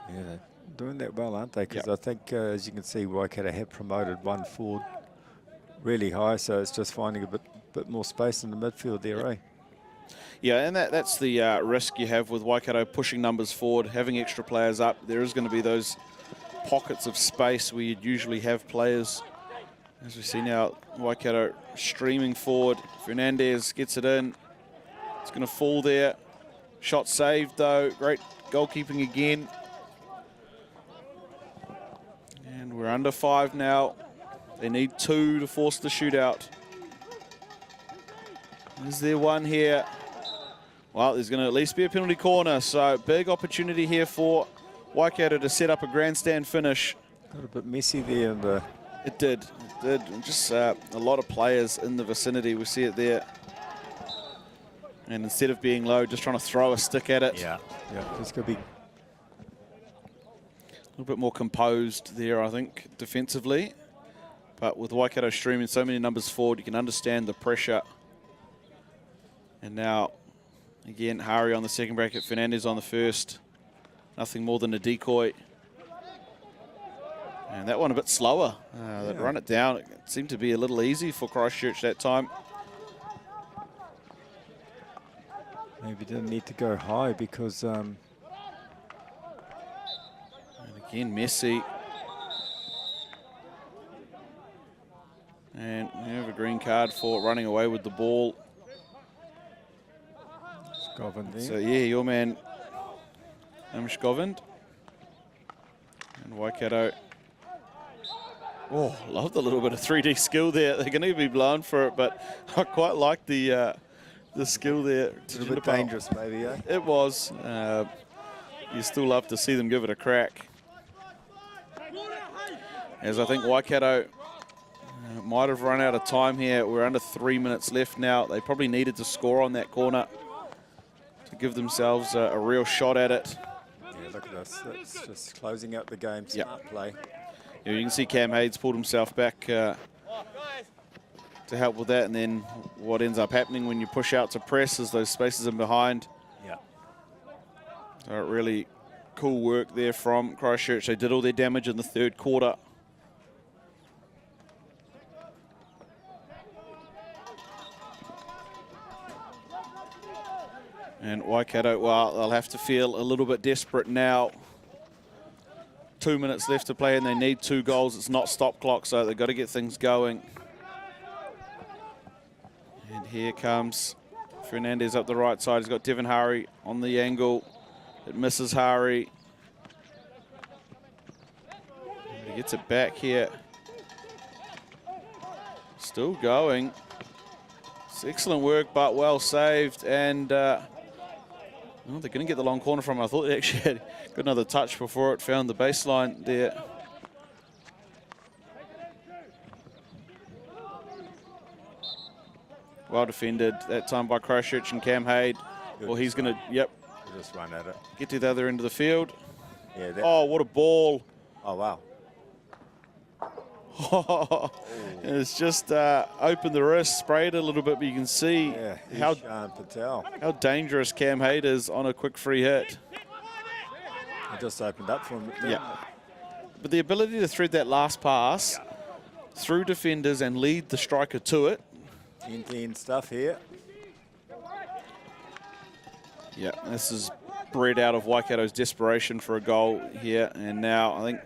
Yeah, they're doing that well, aren't they? Because I think, as you can see, Waikato have promoted one forward really high, so it's just finding a bit more space in the midfield there, eh? Yeah, and that's the risk you have with Waikato pushing numbers forward, having extra players up. There is going to be those pockets of space where you'd usually have players. As we see now, Waikato streaming forward. Fernandez gets it in. It's going to fall there. Shot saved, though. Great goalkeeping again. And we're under 5 now. They need 2 to force the shootout. Is there one here? Well, there's going to at least be a penalty corner, so big opportunity here for Waikato to set up a grandstand finish. Got a bit messy there. And It did. Just a lot of players in the vicinity. We see it there. And instead of being low, just trying to throw a stick at it. yeah, it's going to be little bit more composed there, I think, defensively. But with Waikato streaming so many numbers forward, you can understand the pressure. And now, again, Hari on the second bracket, Fernandez on the first. Nothing more than a decoy. And that one a bit slower. That run it down. It seemed to be a little easy for Christchurch that time. Maybe didn't need to go high because... And again, Messi. And we have a green card for running away with the ball. Govind there. So, yeah, your man, Govind. And Waikato. Oh, love the little bit of 3D skill there. They're going to be blown for it, but I quite like the skill there. It's a little bit dangerous, maybe, eh? It was. You still love to see them give it a crack. As I think Waikato might have run out of time here. We're under 3 minutes left now. They probably needed to score on that corner to give themselves a real shot at it. Yeah, look at this. It's just closing out the game. Smart play. Yeah, you can see Cam Hayes pulled himself back to help with that, and then what ends up happening when you push out to press is those spaces in behind. Yeah. So really cool work there from Christchurch. They did all their damage in the third quarter. And Waikato, well, they'll have to feel a little bit desperate now. 2 minutes left to play and they need 2 goals. It's not stop clock, so they've got to get things going. And here comes Fernandez up the right side. He's got Devin Hari on the angle. It misses Hari. He gets it back here. Still going. It's excellent work, but well saved. And oh, they're going to get the long corner from him. I thought they actually had got another touch before it found the baseline there. Well defended that time by Christchurch and Cam Hayde. Well, he's going to, Just run at it. get to the other end of the field. Yeah. Oh, what a ball. Oh, wow. It's just opened the wrist, sprayed a little bit, but you can see how dangerous Cam Hayde is on a quick free hit. It just opened up for him. Yeah. But the ability to thread that last pass through defenders and lead the striker to it. End-to-end stuff here. Yeah, this is bred out of Waikato's desperation for a goal here. And now I think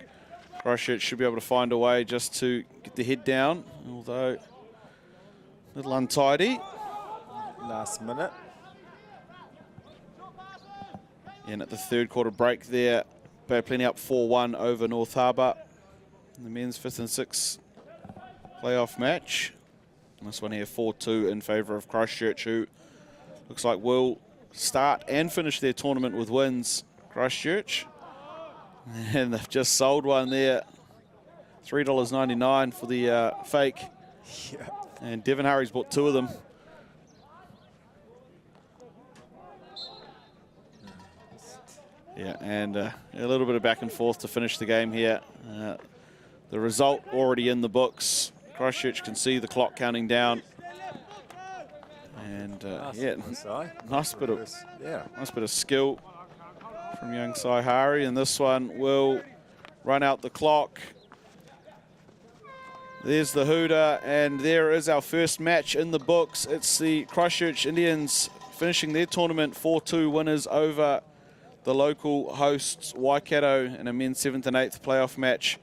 Christchurch should be able to find a way just to get the head down, although a little untidy. Last minute. And at the third quarter break there, Bay Plenty up 4-1 over North Harbour in the men's 5th and 6th playoff match. And this one here 4-2 in favour of Christchurch, who looks like will start and finish their tournament with wins. Christchurch. And they've just sold one there. $3.99 for the fake. Yeah. And Devin Hari's bought 2 of them. Yeah, and a little bit of back and forth to finish the game here. The result already in the books. Christchurch can see the clock counting down. And nice bit of skill from young Sai Hari, and this one will run out the clock. There's the hooter, and there is our first match in the books. It's the Christchurch Indians finishing their tournament 4-2 winners over the local hosts Waikato in a men's 7th and 8th playoff match.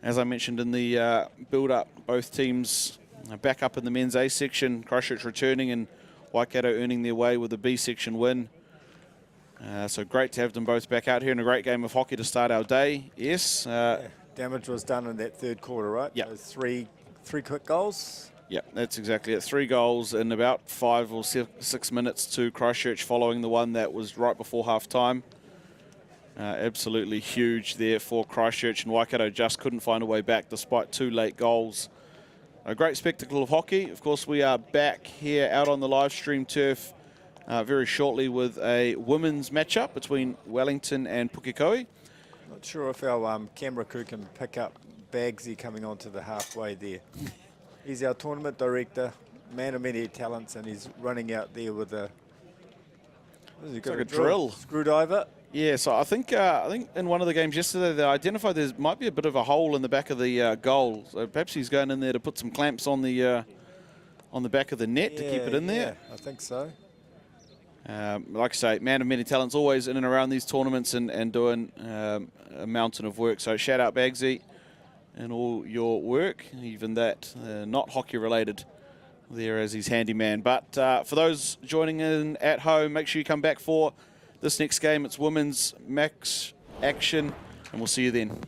As I mentioned in the build-up, both teams back up in the men's A section, Christchurch returning and Waikato earning their way with a B section win. So great to have them both back out here in a great game of hockey to start our day. Yes. Damage was done in that third quarter, right? Yeah. Those three quick goals. Yeah, that's exactly it. 3 goals in about 5 or 6 minutes to Christchurch following the one that was right before half-time. Absolutely huge there for Christchurch, and Waikato just couldn't find a way back despite 2 late goals. A great spectacle of hockey. Of course, we are back here out on the live stream turf very shortly with a women's matchup between Wellington and Pukekohe. Not sure if our camera crew can pick up Bagsy coming onto the halfway there. He's our tournament director, man of many talents, and he's running out there with a, what has he got, like a drill. Screwdriver. Yeah, so I think in one of the games yesterday they identified there might be a bit of a hole in the back of the goal. So perhaps he's going in there to put some clamps on the back of the net to keep it in there. Yeah, I think so. Like I say, man of many talents, always in and around these tournaments and doing a mountain of work. So shout out Bagsy and all your work, even that not hockey related there as his handyman. But for those joining in at home, make sure you come back for this next game. It's women's max action, and we'll see you then.